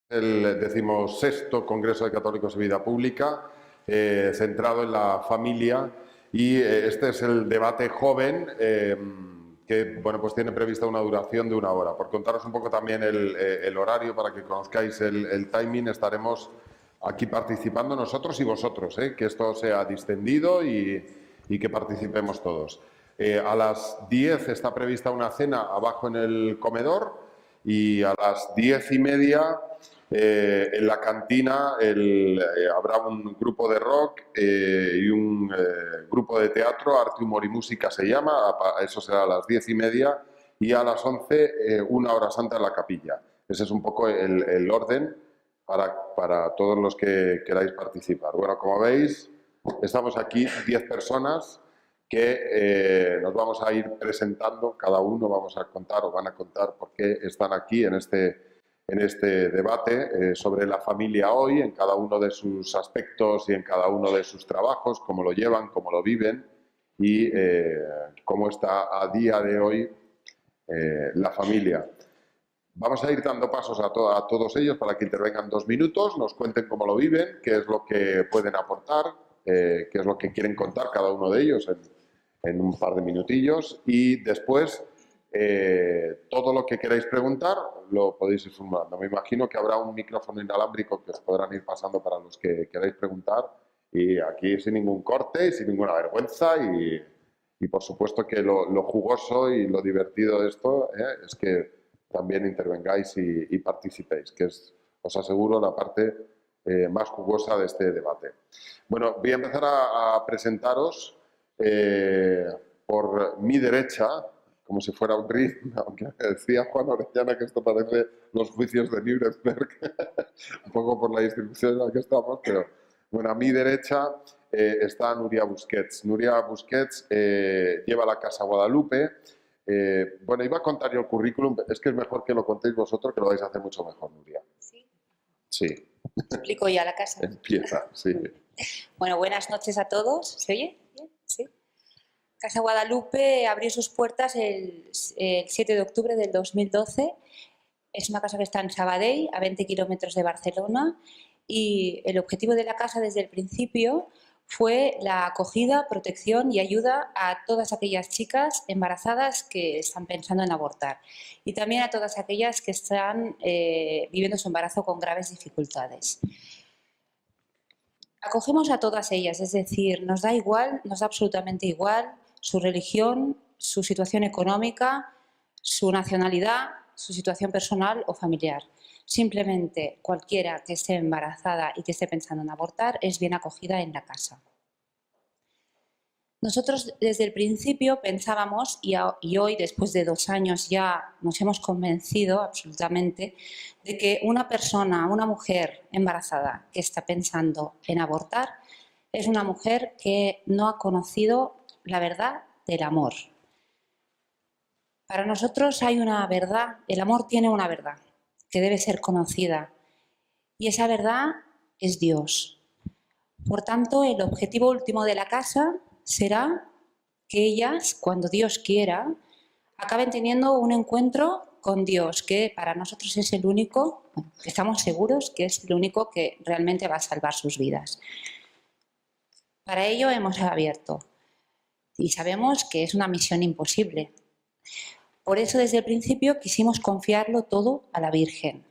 El 16º Congreso de Católicos y Vida Pública, centrado en la familia, y este es el debate joven que bueno, pues tiene prevista una duración de 1 hora. Por contaros un poco también el horario para que conozcáis el timing, estaremos aquí participando nosotros y vosotros, que esto sea distendido y que participemos todos. A las 10 está prevista una cena abajo en el comedor y a las 10:30 en la cantina habrá un grupo de rock y un grupo de teatro, Arte, Humor y Música se llama, eso será a las 10:30, y a las 11 una hora santa en la capilla. Ese es un poco el orden para todos los que queráis participar. Bueno, como veis, estamos aquí 10 personas que nos vamos a ir presentando, cada uno vamos a contar o van a contar por qué están aquí en este debate sobre la familia hoy, en cada uno de sus aspectos y en cada uno de sus trabajos, cómo lo llevan, cómo lo viven y cómo está a día de hoy la familia. Vamos a ir dando pasos a todos ellos para que intervengan 2 minutos, nos cuenten cómo lo viven, qué es lo que pueden aportar, qué es lo que quieren contar cada uno de ellos en un par de minutillos, y después todo lo que queráis preguntar lo podéis ir formulando. Me imagino que habrá un micrófono inalámbrico que os podrán ir pasando para los que queráis preguntar, y aquí sin ningún corte y sin ninguna vergüenza, y por supuesto que lo jugoso y lo divertido de esto es que también intervengáis y participéis, que es, os aseguro, la parte más jugosa de este debate. Bueno, voy a empezar a presentaros por mi derecha, como si fuera un ring, aunque decía Juan Orellana que esto parece los juicios de Nuremberg, un poco por la distribución en la que estamos, pero bueno, a mi derecha está Nuria Busquets. Nuria Busquets lleva la Casa Guadalupe. Bueno, iba a contar yo el currículum, es que es mejor que lo contéis vosotros, que lo vais a hacer mucho mejor, Nuria. ¿Sí? Sí. Explico ya la casa. Empieza, sí. Bueno, buenas noches a todos. ¿Se oye? ¿Bien? Sí. Casa Guadalupe abrió sus puertas el 7 de octubre del 2012. Es una casa que está en Sabadell, a 20 kilómetros de Barcelona, y el objetivo de la casa desde el principio fue la acogida, protección y ayuda a todas aquellas chicas embarazadas que están pensando en abortar, y también a todas aquellas que están viviendo su embarazo con graves dificultades. Acogemos a todas ellas, es decir, nos da igual, nos da absolutamente igual su religión, su situación económica, su nacionalidad, su situación personal o familiar. Simplemente cualquiera que esté embarazada y que esté pensando en abortar es bien acogida en la casa. Nosotros desde el principio pensábamos, y hoy después de 2 años ya nos hemos convencido absolutamente, de que una persona, una mujer embarazada que está pensando en abortar es una mujer que no ha conocido la verdad del amor. Para nosotros hay una verdad, el amor tiene una verdad que debe ser conocida, y esa verdad es Dios. Por tanto, el objetivo último de la casa será que ellas, cuando Dios quiera, acaben teniendo un encuentro con Dios, que para nosotros es el único, estamos seguros que es el único que realmente va a salvar sus vidas. Para ello hemos abierto, y sabemos que es una misión imposible. Por eso desde el principio quisimos confiarlo todo a la Virgen,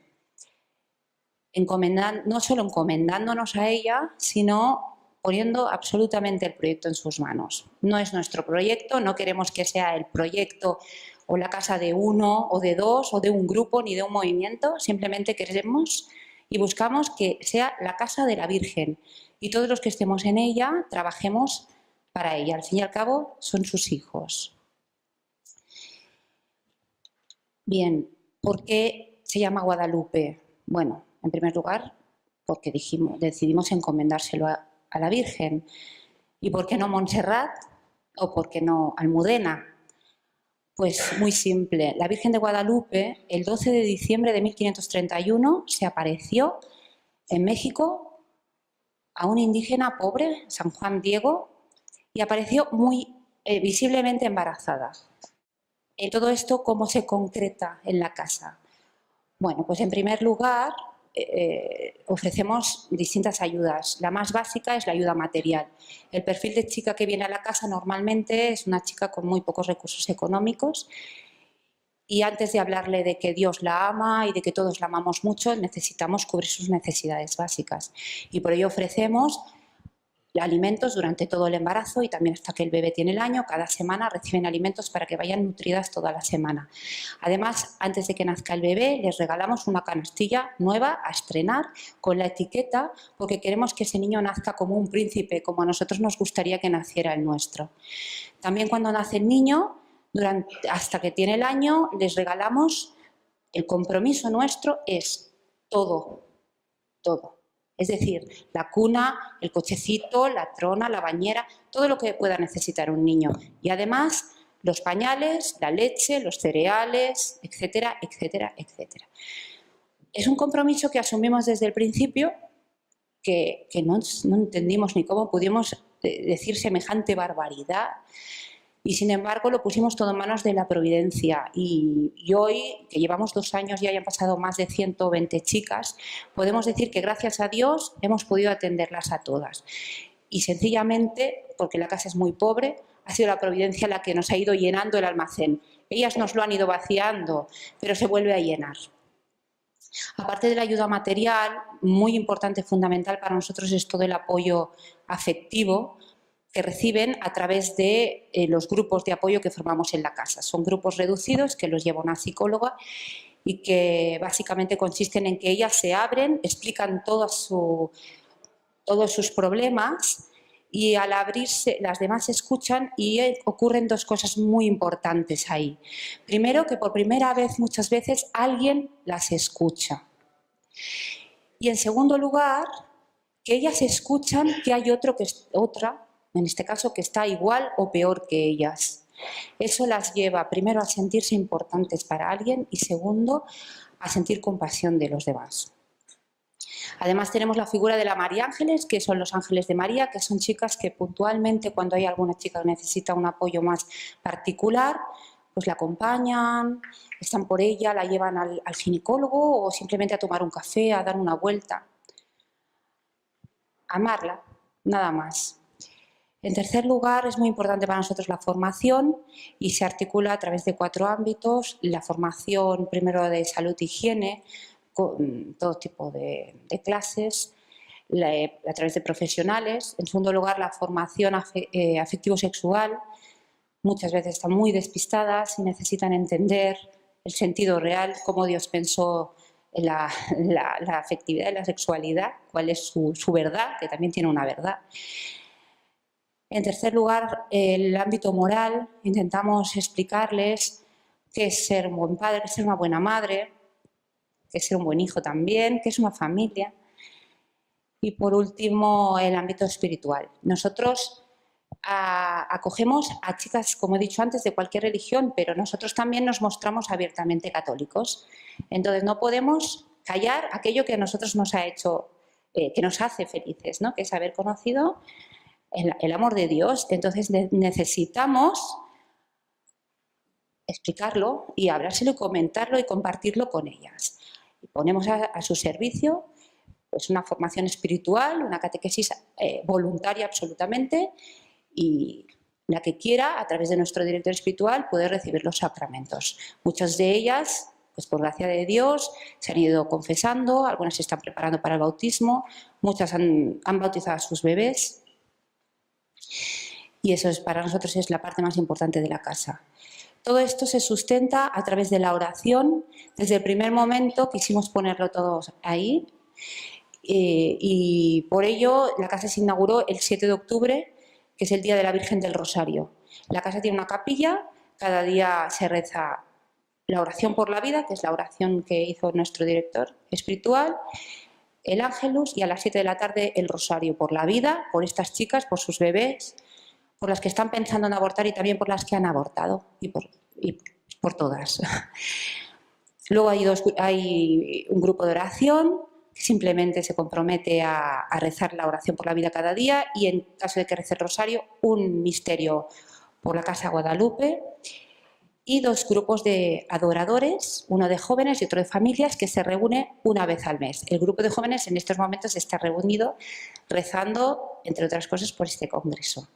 no solo encomendándonos a ella, sino poniendo absolutamente el proyecto en sus manos. No es nuestro proyecto, no queremos que sea el proyecto o la casa de uno o de dos o de un grupo ni de un movimiento, simplemente queremos y buscamos que sea la casa de la Virgen, y todos los que estemos en ella trabajemos para ella. Al fin y al cabo son sus hijos. Bien, ¿por qué se llama Guadalupe? Bueno, en primer lugar, porque decidimos encomendárselo a la Virgen. ¿Y por qué no Montserrat? ¿O por qué no Almudena? Pues muy simple. La Virgen de Guadalupe, el 12 de diciembre de 1531, se apareció en México a un indígena pobre, San Juan Diego, y apareció muy visiblemente embarazada. Todo esto, ¿cómo se concreta en la casa? Bueno, pues en primer lugar, ofrecemos distintas ayudas. La más básica es la ayuda material. El perfil de chica que viene a la casa normalmente es una chica con muy pocos recursos económicos y antes de hablarle de que Dios la ama y de que todos la amamos mucho, necesitamos cubrir sus necesidades básicas. Y por ello ofrecemos alimentos durante todo el embarazo y también hasta que el bebé tiene el año. Cada semana reciben alimentos para que vayan nutridas toda la semana. Además, antes de que nazca el bebé, les regalamos una canastilla nueva a estrenar con la etiqueta, porque queremos que ese niño nazca como un príncipe, como a nosotros nos gustaría que naciera el nuestro. También cuando nace el niño, hasta que tiene el año, les regalamos, el compromiso nuestro es todo, todo. Es decir, la cuna, el cochecito, la trona, la bañera, todo lo que pueda necesitar un niño. Y además, los pañales, la leche, los cereales, etcétera, etcétera, etcétera. Es un compromiso que asumimos desde el principio, que no entendimos ni cómo pudimos decir semejante barbaridad. Y sin embargo lo pusimos todo en manos de la providencia y hoy, que llevamos 2 años y hayan pasado más de 120 chicas, podemos decir que gracias a Dios hemos podido atenderlas a todas. Y sencillamente, porque la casa es muy pobre, ha sido la providencia la que nos ha ido llenando el almacén. Ellas nos lo han ido vaciando, pero se vuelve a llenar. Aparte de la ayuda material, muy importante, fundamental para nosotros es todo el apoyo afectivo que reciben a través de los grupos de apoyo que formamos en la casa. Son grupos reducidos que los lleva una psicóloga y que básicamente consisten en que ellas se abren, explican todos sus problemas y al abrirse las demás escuchan y ocurren 2 cosas muy importantes ahí. Primero, que por primera vez, muchas veces, alguien las escucha. Y en segundo lugar, que ellas escuchan que hay otra, en este caso, que está igual o peor que ellas. Eso las lleva, primero, a sentirse importantes para alguien y, segundo, a sentir compasión de los demás. Además, tenemos la figura de la María Ángeles, que son los ángeles de María, que son chicas que puntualmente, cuando hay alguna chica que necesita un apoyo más particular, pues la acompañan, están por ella, la llevan al ginecólogo o simplemente a tomar un café, a dar una vuelta. Amarla, nada más. En tercer lugar, es muy importante para nosotros la formación y se articula a través de 4 ámbitos. La formación, primero, de salud e higiene, con todo tipo de clases, a través de profesionales. En segundo lugar, la formación afectivo-sexual. Muchas veces están muy despistadas y necesitan entender el sentido real, cómo Dios pensó la afectividad y la sexualidad, cuál es su verdad, que también tiene una verdad. En tercer lugar, el ámbito moral. Intentamos explicarles qué es ser un buen padre, qué es ser una buena madre, qué es ser un buen hijo también, qué es una familia. Y por último, el ámbito espiritual. Nosotros acogemos a chicas, como he dicho antes, de cualquier religión, pero nosotros también nos mostramos abiertamente católicos. Entonces no podemos callar aquello que a nosotros nos ha hecho, que nos hace felices, ¿no? Que es haber conocido el amor de Dios. Entonces necesitamos explicarlo y hablárselo y comentarlo y compartirlo con ellas. Y ponemos a su servicio pues una formación espiritual, una catequesis voluntaria absolutamente, y la que quiera, a través de nuestro director espiritual, puede recibir los sacramentos. Muchas de ellas, pues por gracia de Dios, se han ido confesando, algunas se están preparando para el bautismo, muchas han bautizado a sus bebés. Y eso para nosotros es la parte más importante de la casa. Todo esto se sustenta a través de la oración. Desde el primer momento quisimos ponerlo todo ahí. Y por ello la casa se inauguró el 7 de octubre, que es el Día de la Virgen del Rosario. La casa tiene una capilla, cada día se reza la oración por la vida, que es la oración que hizo nuestro director espiritual, el Ángelus, y a las 7 de la tarde el Rosario por la vida, por estas chicas, por sus bebés, por las que están pensando en abortar y también por las que han abortado, y por todas. Luego hay un grupo de oración que simplemente se compromete a rezar la oración por la vida cada día, y en caso de que rece el rosario, un misterio por la Casa Guadalupe. y 2 grupos de adoradores, uno de jóvenes y otro de familias, que se reúne una vez al mes. El grupo de jóvenes en estos momentos está reunido rezando, entre otras cosas, por este congreso.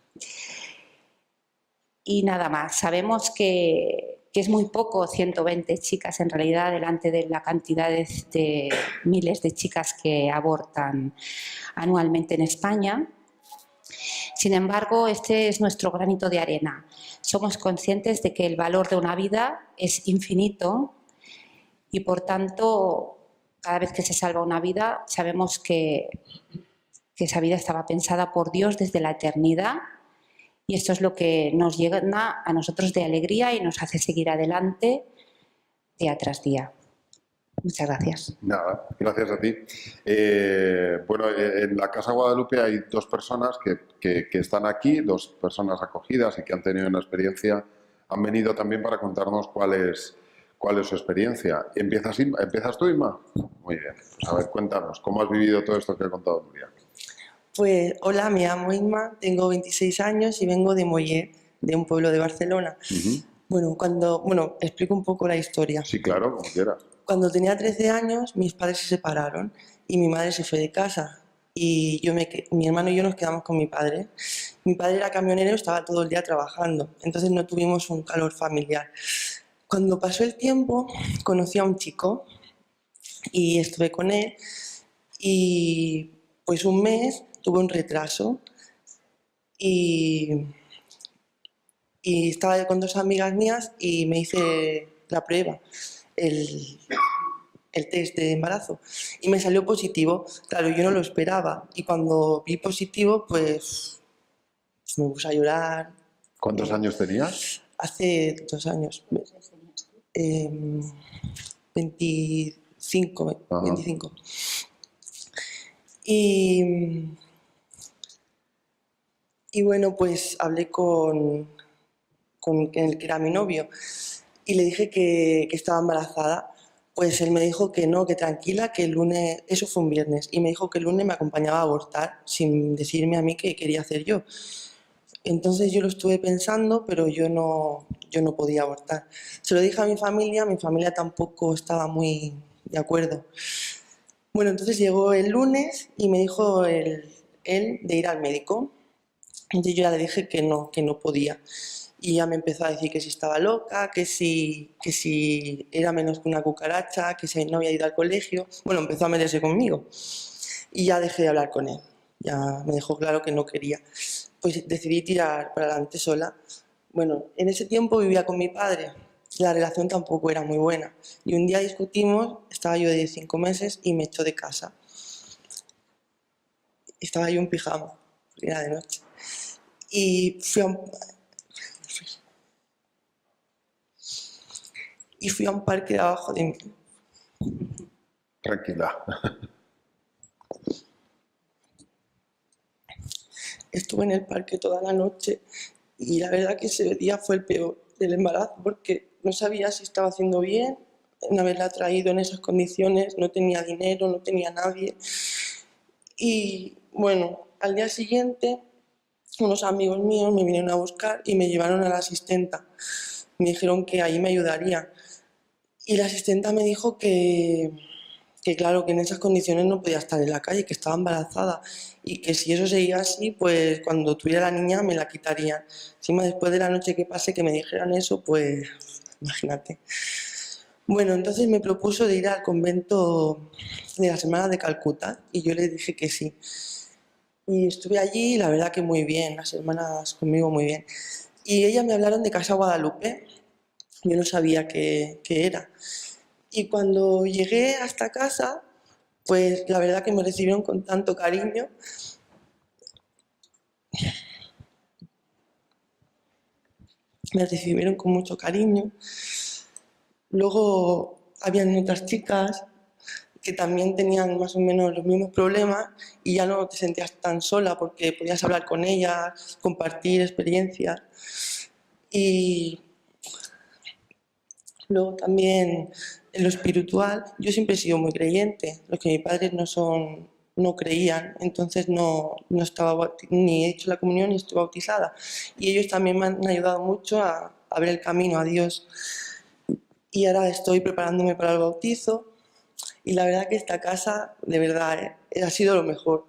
Y nada más, sabemos que es muy poco, 120 chicas en realidad, delante de la cantidad de miles de chicas que abortan anualmente en España. Sin embargo, este es nuestro granito de arena. Somos conscientes de que el valor de una vida es infinito y, por tanto, cada vez que se salva una vida, sabemos que esa vida estaba pensada por Dios desde la eternidad, y esto es lo que nos llena a nosotros de alegría y nos hace seguir adelante día tras día. Muchas gracias. Nada, gracias a ti. Bueno, en la Casa Guadalupe hay 2 personas que están aquí, 2 personas acogidas y que han tenido una experiencia. Han venido también para contarnos cuál es su experiencia. ¿Empiezas tú, Inma? Muy bien. Pues a ver, cuéntanos, ¿cómo has vivido todo esto que ha contado Nuria? Pues hola, me llamo Inma, tengo 26 años y vengo de Mollet, de un pueblo de Barcelona. Bueno, explico un poco la historia. Sí, claro, como quieras. Cuando tenía 13 años, mis padres se separaron y mi madre se fue de casa. Y mi hermano y yo nos quedamos con mi padre. Mi padre era camionero, estaba todo el día trabajando, entonces no tuvimos un calor familiar. Cuando pasó el tiempo, conocí a un chico y estuve con él, y pues un mes tuve un retraso y estaba con 2 amigas mías y me hice la prueba, el test de embarazo, y me salió positivo. Claro, yo no lo esperaba, y cuando vi positivo, pues me puse a llorar. ¿Cuántos años tenías? Hace 2 años. 25. Ajá. 25. Y bueno, pues hablé con el que era mi novio y le dije que estaba embarazada. Pues él me dijo que no, que tranquila, que el lunes, eso fue un viernes, y me dijo que el lunes me acompañaba a abortar sin decirme a mí qué quería hacer yo. Entonces yo lo estuve pensando, pero yo no podía abortar. Se lo dije a mi familia tampoco estaba muy de acuerdo. Bueno, entonces llegó el lunes y me dijo él de ir al médico. Entonces yo ya le dije que no podía. Y ya me empezó a decir que si estaba loca, que si era menos que una cucaracha, que si no había ido al colegio. Bueno, empezó a meterse conmigo. Y ya dejé de hablar con él. Ya me dejó claro que no quería. Pues decidí tirar para adelante sola. Bueno, en ese tiempo vivía con mi padre. La relación tampoco era muy buena. Y un día discutimos, estaba yo de 5 meses y me echó de casa. Estaba yo en pijama, porque era de noche. Y fui a un parque de abajo de mí. Tranquila. Estuve en el parque toda la noche y la verdad que ese día fue el peor del embarazo, porque no sabía si estaba haciendo bien en haberla traído en esas condiciones. No tenía dinero, no tenía nadie. Y bueno, al día siguiente unos amigos míos me vinieron a buscar y me llevaron a la asistenta. Me dijeron que ahí me ayudaría. Y la asistenta me dijo que claro, que en esas condiciones no podía estar en la calle, que estaba embarazada, y que si eso seguía así, pues cuando tuviera la niña me la quitarían. Encima, después de la noche que pasé que me dijeran eso, pues imagínate. Bueno, entonces me propuso de ir al convento de las Hermanas de Calcuta y yo le dije que sí. Y estuve allí y la verdad que muy bien, las hermanas conmigo muy bien. Y ellas me hablaron de Casa Guadalupe, yo no sabía qué era. Y cuando llegué hasta casa, pues la verdad que me recibieron con tanto cariño. Me recibieron con mucho cariño. Luego habían otras chicas que también tenían más o menos los mismos problemas y ya no te sentías tan sola porque podías hablar con ellas, compartir experiencias. Y luego también en lo espiritual, yo siempre he sido muy creyente. Los que mis padres no creían, entonces no estaba ni he hecho la comunión ni estoy bautizada. Y ellos también me han ayudado mucho a a ver el camino a Dios. Y ahora estoy preparándome para el bautizo y la verdad que esta casa, de verdad, ha sido lo mejor.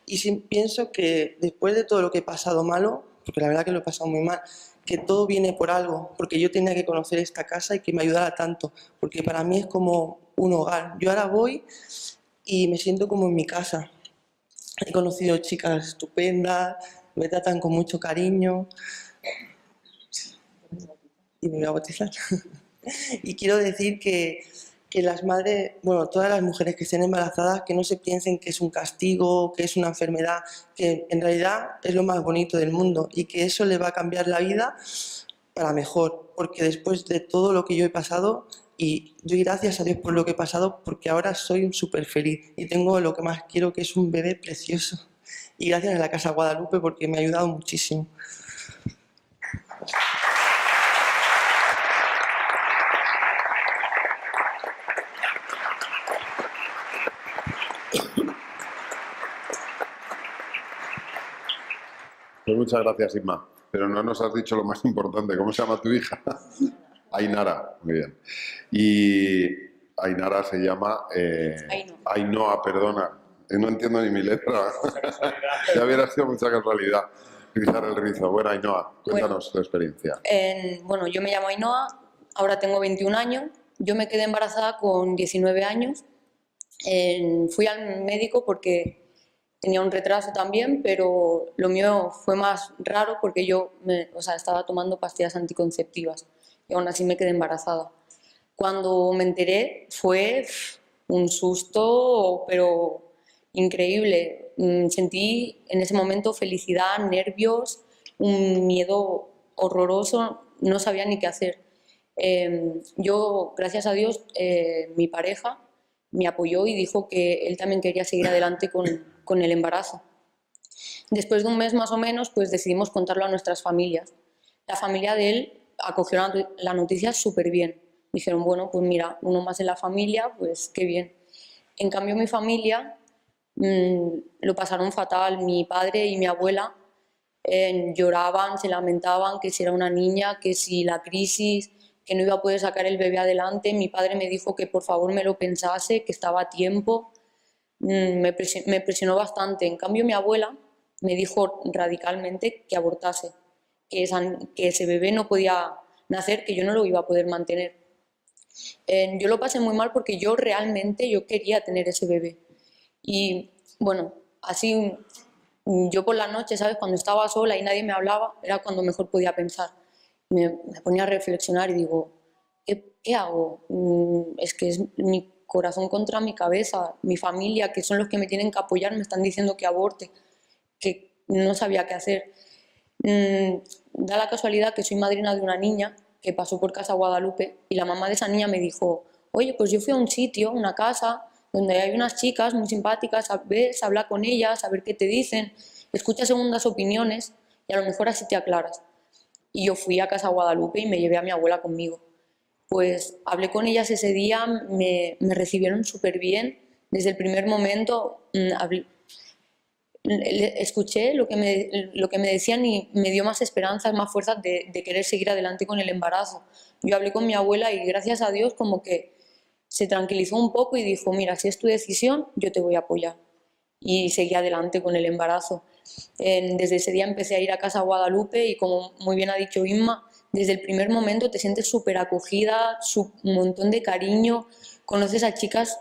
Y sí, pienso que después de todo lo que he pasado malo, porque la verdad que lo he pasado muy mal, que todo viene por algo, porque yo tenía que conocer esta casa y que me ayudara tanto, porque para mí es como un hogar. Yo ahora voy y me siento como en mi casa. He conocido chicas estupendas, me tratan con mucho cariño y me voy a bautizar. Y quiero decir que las madres, bueno, todas las mujeres que estén embarazadas, que no se piensen que es un castigo, que es una enfermedad, que en realidad es lo más bonito del mundo y que eso les va a cambiar la vida para mejor, porque después de todo lo que yo he pasado, y doy gracias a Dios por lo que he pasado, porque ahora soy súper feliz y tengo lo que más quiero, que es un bebé precioso. Y gracias a la Casa Guadalupe porque me ha ayudado muchísimo. Pues muchas gracias, Inma. Pero no nos has dicho lo más importante. ¿Cómo se llama tu hija? Ainara. Muy bien. Y Ainara se llama Ainhoa, perdona. No entiendo ni mi letra. Ya hubiera sido mucha casualidad rizar el rizo. Bueno, Ainhoa, cuéntanos tu experiencia. Bueno, yo me llamo Ainhoa, ahora tengo 21 años. Yo me quedé embarazada con 19 años. Fui al médico porque tenía un retraso también, pero lo mío fue más raro porque yo estaba tomando pastillas anticonceptivas y aún así me quedé embarazada. Cuando me enteré fue un susto, pero increíble. Sentí en ese momento felicidad, nervios, un miedo horroroso, no sabía ni qué hacer. Yo, gracias a Dios, mi pareja me apoyó y dijo que él también quería seguir adelante con el embarazo. Después de un mes más o menos, pues decidimos contarlo a nuestras familias. La familia de él acogió la noticia súper bien. Dijeron, bueno, pues mira, uno más en la familia, pues qué bien. En cambio, mi familia lo pasaron fatal. Mi padre y mi abuela lloraban, se lamentaban que si era una niña, que si la crisis, que no iba a poder sacar el bebé adelante. Mi padre me dijo que por favor me lo pensase, que estaba a tiempo. Me presionó bastante. En cambio, mi abuela me dijo radicalmente que abortase, que ese bebé no podía nacer, que yo no lo iba a poder mantener. Yo lo pasé muy mal porque yo quería tener ese bebé. Y bueno, así yo por la noche, ¿sabes? Cuando estaba sola y nadie me hablaba, era cuando mejor podía pensar. Me ponía a reflexionar y digo, ¿qué hago? Es que es mi corazón contra mi cabeza, mi familia, que son los que me tienen que apoyar, me están diciendo que aborte, que no sabía qué hacer. Da la casualidad que soy madrina de una niña que pasó por Casa Guadalupe y la mamá de esa niña me dijo, oye, pues yo fui a un sitio, una casa, donde hay unas chicas muy simpáticas, ves, habla con ellas, a ver qué te dicen, escucha segundas opiniones y a lo mejor así te aclaras. Y yo fui a Casa Guadalupe y me llevé a mi abuela conmigo. Pues hablé con ellas ese día, me recibieron súper bien. Desde el primer momento escuché lo que me decían y me dio más esperanzas, más fuerzas de querer seguir adelante con el embarazo. Yo hablé con mi abuela y gracias a Dios como que se tranquilizó un poco y dijo, mira, si es tu decisión, yo te voy a apoyar. Y seguí adelante con el embarazo. Desde ese día empecé a ir a Casa Guadalupe y como muy bien ha dicho Inma, desde el primer momento te sientes súper acogida, un montón de cariño, conoces a chicas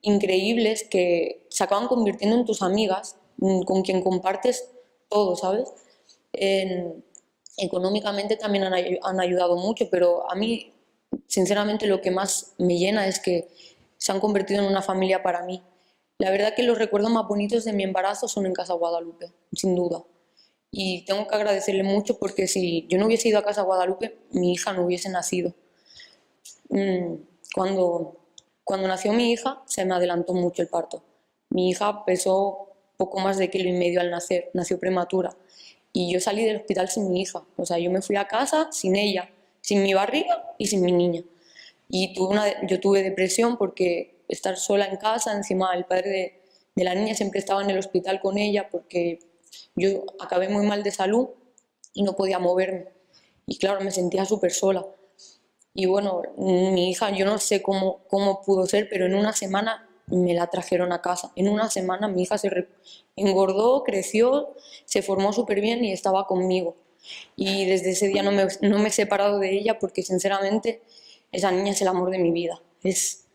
increíbles que se acaban convirtiendo en tus amigas, con quien compartes todo, ¿sabes? Económicamente también han ayudado mucho, pero a mí, sinceramente, lo que más me llena es que se han convertido en una familia para mí. La verdad que los recuerdos más bonitos de mi embarazo son en Casa Guadalupe, sin duda. Y tengo que agradecerle mucho porque si yo no hubiese ido a Casa Guadalupe, mi hija no hubiese nacido. Cuando nació mi hija, se me adelantó mucho el parto. Mi hija pesó poco más de 1,5 kilos al nacer, nació prematura. Y yo salí del hospital sin mi hija. O sea, yo me fui a casa sin ella, sin mi barriga y sin mi niña. Y yo tuve depresión porque estar sola en casa, encima el padre de la niña siempre estaba en el hospital con ella porque yo acabé muy mal de salud y no podía moverme. y claro, me sentía súper sola. Y bueno, mi hija, yo no sé cómo pudo ser, pero en una semana me la trajeron a casa. En una semana mi hija engordó, creció, se formó súper bien y estaba conmigo. Y desde ese día no me he separado de ella porque sinceramente esa niña es el amor de mi vida. Es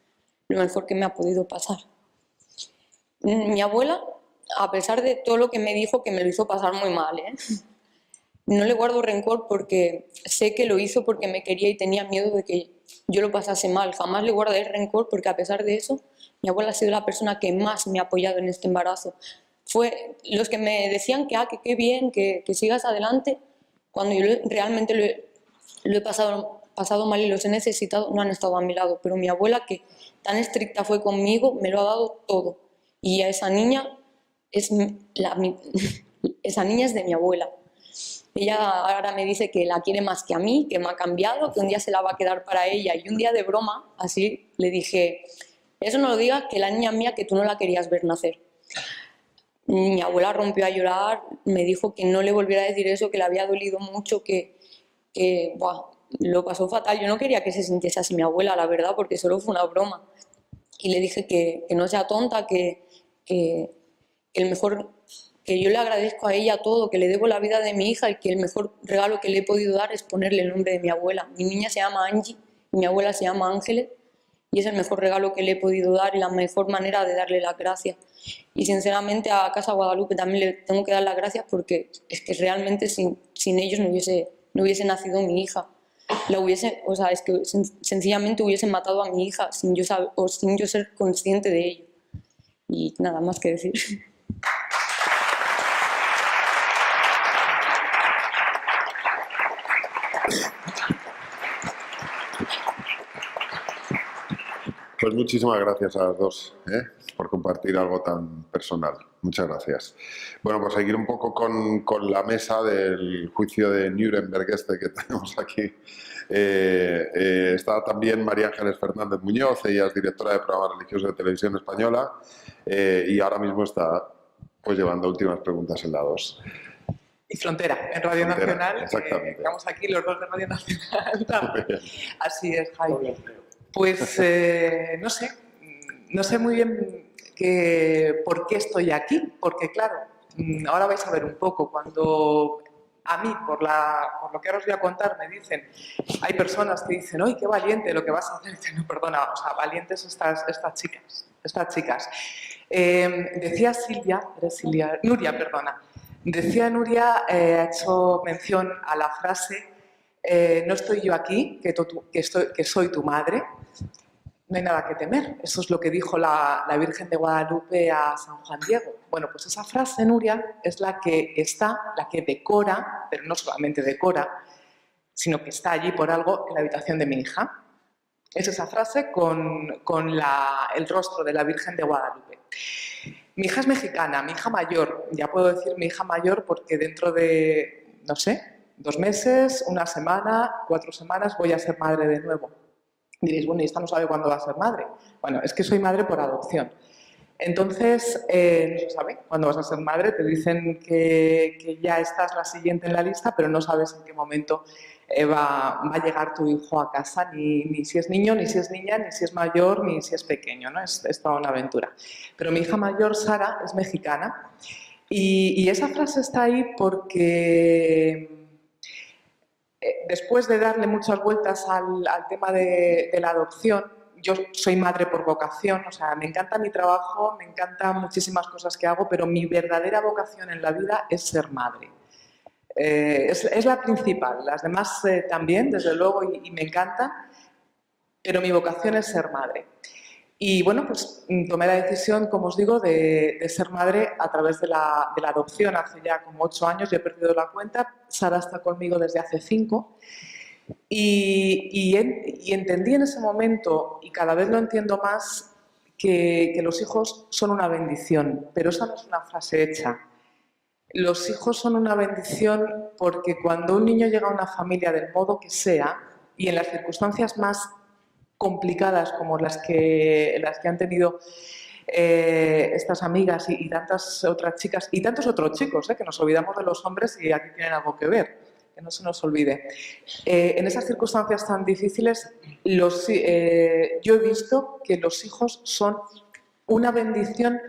lo mejor que me ha podido pasar. Mi abuela, a pesar de todo lo que me dijo, que me lo hizo pasar muy mal, no le guardo rencor porque sé que lo hizo porque me quería y tenía miedo de que yo lo pasase mal. Jamás le guardé rencor porque a pesar de eso, mi abuela ha sido la persona que más me ha apoyado en este embarazo. Fue los que me decían que qué bien, que sigas adelante. Cuando yo realmente lo he pasado mal y los he necesitado, no han estado a mi lado. Pero mi abuela, que tan estricta fue conmigo, me lo ha dado todo. Y a esa niña esa niña es de mi abuela. Ella ahora me dice que la quiere más que a mí, que me ha cambiado, que un día se la va a quedar para ella. Y un día de broma, así, le dije, eso no lo digas, que la niña mía, que tú no la querías ver nacer. Mi abuela rompió a llorar, me dijo que no le volviera a decir eso, que le había dolido mucho, que lo pasó fatal. Yo no quería que se sintiese así mi abuela, la verdad, porque solo fue una broma. Y le dije que no sea tonta, que el mejor, que yo le agradezco a ella todo, que le debo la vida de mi hija y que el mejor regalo que le he podido dar es ponerle el nombre de mi abuela. Mi niña se llama Angie y mi abuela se llama Ángeles y es el mejor regalo que le he podido dar y la mejor manera de darle las gracias. Y sinceramente a Casa Guadalupe también le tengo que dar las gracias porque es que realmente sin ellos no hubiese nacido mi hija. Es que sencillamente hubiesen matado a mi hija sin yo ser consciente de ello. Y nada más que decir. Pues muchísimas gracias a las dos por compartir algo tan personal. Muchas gracias. Bueno, pues seguir un poco con la mesa del juicio de Nuremberg que tenemos aquí. Está también María Ángeles Fernández Muñoz, ella es directora de programas religiosos de Televisión Española y ahora mismo está pues llevando últimas preguntas en la 2. Y Frontera, en Radio Nacional. Exactamente. Estamos aquí los dos de Radio Nacional. Así es, Jaime. Pues no sé muy bien por qué estoy aquí, porque claro, ahora vais a ver un poco, cuando a mí, por lo que ahora os voy a contar, me dicen, hay personas que dicen, ¡ay, qué valiente lo que vas a hacer! No, perdona, o sea, valientes estas chicas. Decía Nuria, perdona. Decía Nuria, ha hecho mención a la frase, no estoy yo aquí, que soy tu madre. No hay nada que temer. Eso es lo que dijo la Virgen de Guadalupe a San Juan Diego. Bueno, pues esa frase, Nuria, es la que decora, pero no solamente decora, sino que está allí por algo en la habitación de mi hija. Es esa frase con el rostro de la Virgen de Guadalupe. Mi hija es mexicana, mi hija mayor. Ya puedo decir mi hija mayor porque dentro de, no sé, 2 meses, 1 semana, 4 semanas voy a ser madre de nuevo. Diréis, bueno, y esta no sabe cuándo va a ser madre. Bueno, es que soy madre por adopción. Entonces, no se sabe cuándo vas a ser madre, te dicen que ya estás la siguiente en la lista, pero no sabes en qué momento va a llegar tu hijo a casa, ni si es niño, ni si es niña, ni si es mayor, ni si es pequeño, ¿no? Es toda una aventura. Pero mi hija mayor, Sara, es mexicana y esa frase está ahí porque después de darle muchas vueltas al tema de la adopción, yo soy madre por vocación, o sea, me encanta mi trabajo, me encantan muchísimas cosas que hago, pero mi verdadera vocación en la vida es ser madre. Es la principal, las demás también, desde luego, y me encantan, pero mi vocación es ser madre. Y bueno, pues tomé la decisión, como os digo, de ser madre a través de la adopción hace ya como 8 años, yo he perdido la cuenta, Sara está conmigo desde hace 5 y entendí en ese momento, y cada vez lo entiendo más, que los hijos son una bendición, pero esa no es una frase hecha. Los hijos son una bendición porque cuando un niño llega a una familia del modo que sea y en las circunstancias más complicadas como las que han tenido estas amigas y tantas otras chicas y tantos otros chicos, que nos olvidamos de los hombres y aquí tienen algo que ver. que no se nos olvide. En esas circunstancias tan difíciles, yo he visto que los hijos son una bendición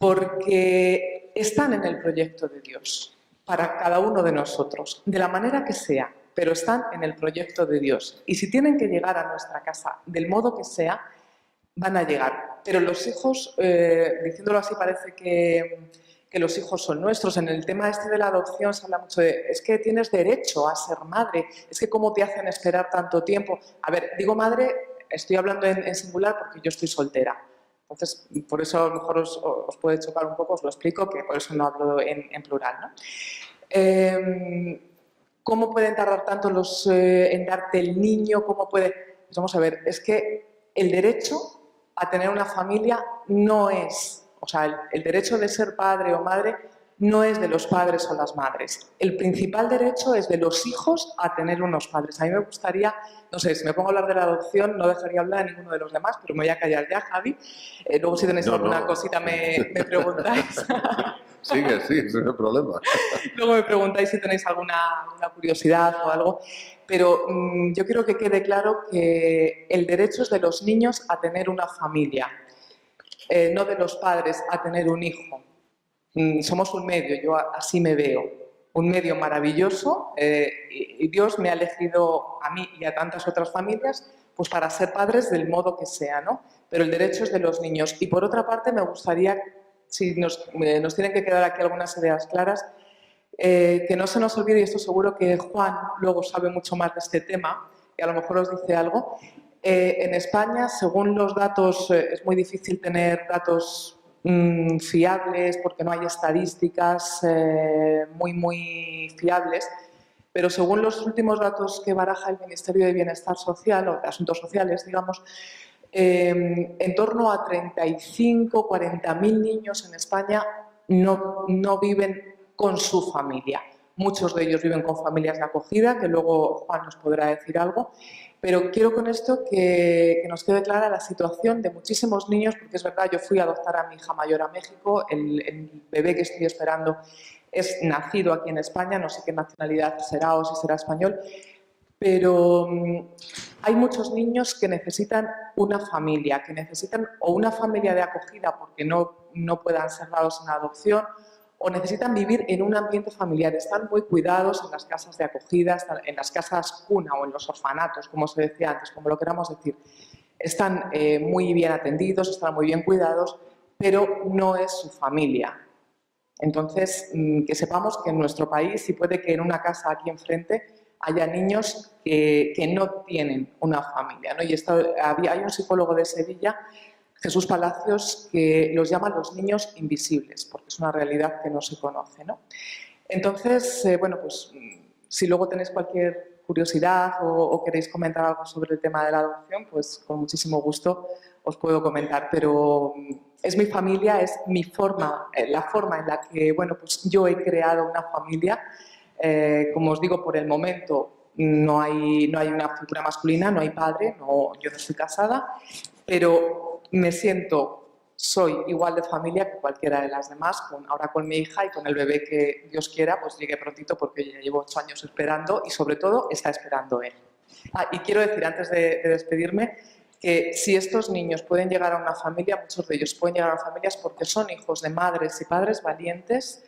porque están en el proyecto de Dios para cada uno de nosotros, de la manera que sea, pero están en el proyecto de Dios. Y si tienen que llegar a nuestra casa del modo que sea, van a llegar. Pero los hijos, diciéndolo así, parece que los hijos son nuestros. En el tema este de la adopción se habla mucho de, es que tienes derecho a ser madre, es que cómo te hacen esperar tanto tiempo. A ver, digo madre, estoy hablando en singular porque yo estoy soltera. Entonces, por eso a lo mejor os puede chocar un poco, os lo explico, que por eso no hablo en plural, ¿no? ¿Cómo pueden tardar tanto en darte el niño? ¿Cómo puede...? Pues vamos a ver, es que el derecho a tener una familia no es... O sea, el derecho de ser padre o madre no es de los padres o las madres. El principal derecho es de los hijos a tener unos padres. A mí me gustaría, no sé, si me pongo a hablar de la adopción, no dejaría hablar a ninguno de los demás, pero me voy a callar ya, Javi. Luego si tenéis alguna cosita me preguntáis. Sigue, sin problema. Luego me preguntáis si tenéis alguna curiosidad o algo. Pero yo quiero que quede claro que el derecho es de los niños a tener una familia. No de los padres a tener un hijo. Somos un medio, yo así me veo, un medio maravilloso y Dios me ha elegido a mí y a tantas otras familias pues para ser padres del modo que sea, ¿no? Pero el derecho es de los niños. Y por otra parte me gustaría, si nos tienen que quedar aquí algunas ideas claras, que no se nos olvide, y esto seguro que Juan luego sabe mucho más de este tema, y a lo mejor os dice algo. En España, según los datos, es muy difícil tener datos fiables porque no hay estadísticas muy fiables, pero según los últimos datos que baraja el Ministerio de Bienestar Social, o de Asuntos Sociales, digamos, en torno a 35, 40.000 niños en España no viven con su familia. Muchos de ellos viven con familias de acogida, que luego Juan nos podrá decir algo. Pero quiero con esto que nos quede clara la situación de muchísimos niños, porque es verdad, yo fui a adoptar a mi hija mayor a México, el bebé que estoy esperando es nacido aquí en España, no sé qué nacionalidad será o si será español, pero hay muchos niños que necesitan una familia, que necesitan o una familia de acogida porque no puedan ser dados en adopción, o necesitan vivir en un ambiente familiar. Están muy cuidados en las casas de acogida, en las casas cuna o en los orfanatos, como se decía antes, como lo queramos decir. Están muy bien atendidos, están muy bien cuidados, pero no es su familia. Entonces, que sepamos que en nuestro país, y puede que en una casa aquí enfrente, haya niños que no tienen una familia, ¿no? Y hay un psicólogo de Sevilla, Jesús Palacios, que los llama los niños invisibles, porque es una realidad que no se conoce, ¿no? Entonces, bueno, pues si luego tenéis cualquier curiosidad o queréis comentar algo sobre el tema de la adopción, pues con muchísimo gusto os puedo comentar, pero es mi familia, es mi forma, la forma en la que, bueno, pues yo he creado una familia. Como os digo, por el momento no hay una figura masculina, no hay padre, yo no estoy casada, pero soy igual de familia que cualquiera de las demás, ahora con mi hija y con el bebé que Dios quiera, pues llegue prontito porque ya llevo 8 años esperando y sobre todo está esperando él. Y quiero decir, antes de despedirme, que si estos niños pueden llegar a una familia, muchos de ellos pueden llegar a familias porque son hijos de madres y padres valientes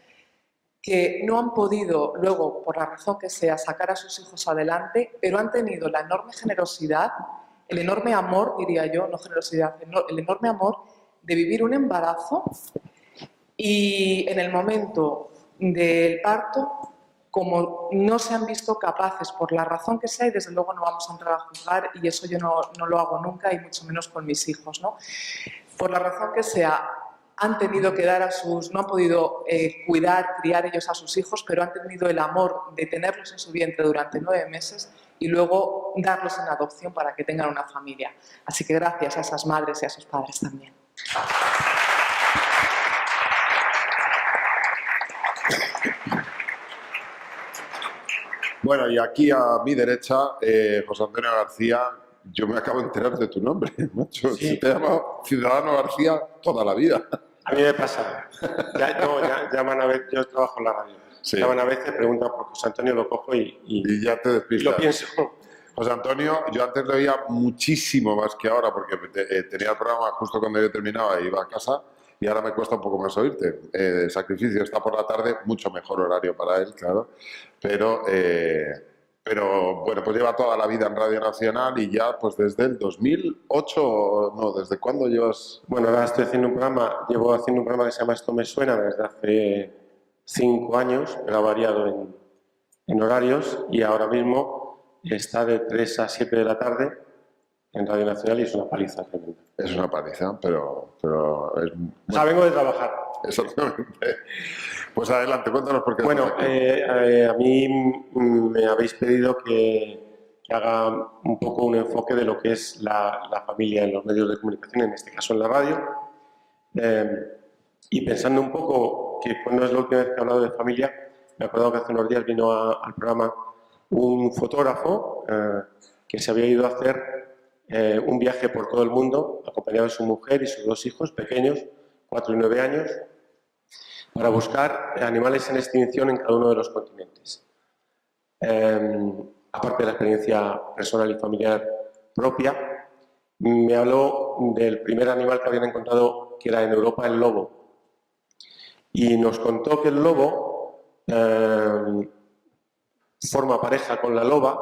que no han podido luego, por la razón que sea, sacar a sus hijos adelante, pero han tenido la enorme generosidad, el enorme amor, diría yo, no generosidad, el enorme amor de vivir un embarazo y en el momento del parto, como no se han visto capaces, por la razón que sea, y desde luego no vamos a entrar a juzgar, y eso yo no lo hago nunca, y mucho menos con mis hijos, ¿no? Por la razón que sea, han tenido que no han podido criar ellos a sus hijos, pero han tenido el amor de tenerlos en su vientre durante 9 meses y luego darlos en adopción para que tengan una familia. Así que gracias a esas madres y a esos padres también. Bueno, y aquí a mi derecha, José Antonio García, yo me acabo de enterar de tu nombre, macho. Sí. Te he llamado Ciudadano García toda la vida. A mí me pasa. Llaman a ver, yo trabajo en la radio. Sí. Llaman a veces, preguntan por José Antonio, lo cojo Y ya te y despistas. lo pienso. José Antonio, yo antes lo oía muchísimo más que ahora, porque tenía el programa justo cuando yo terminaba e iba a casa, y ahora me cuesta un poco más oírte. Sacrificio está por la tarde, mucho mejor horario para él, claro, pero bueno, pues lleva toda la vida en Radio Nacional y ya pues desde el 2008, no, ¿desde cuándo llevas? Bueno, ahora estoy haciendo un programa, llevo haciendo un programa que se llama Esto me suena desde hace 5 años, pero ha variado en horarios y ahora mismo está de 3 a 7 de la tarde en Radio Nacional y es una paliza tremenda. Es una paliza, pero es... O sea, vengo de trabajar. Exactamente. Pues adelante, cuéntanos por qué. Bueno, estás aquí. a mí me habéis pedido que haga un poco un enfoque de lo que es la familia en los medios de comunicación, en este caso en la radio. Y pensando un poco que cuando es la última vez que he hablado de familia, me acuerdo que hace unos días vino al programa un fotógrafo que se había ido a hacer un viaje por todo el mundo, acompañado de su mujer y sus 2 hijos pequeños, 4 y 9 años, para buscar animales en extinción en cada uno de los continentes. Aparte de la experiencia personal y familiar propia, me habló del primer animal que habían encontrado, que era en Europa el lobo. Y nos contó que el lobo forma pareja con la loba,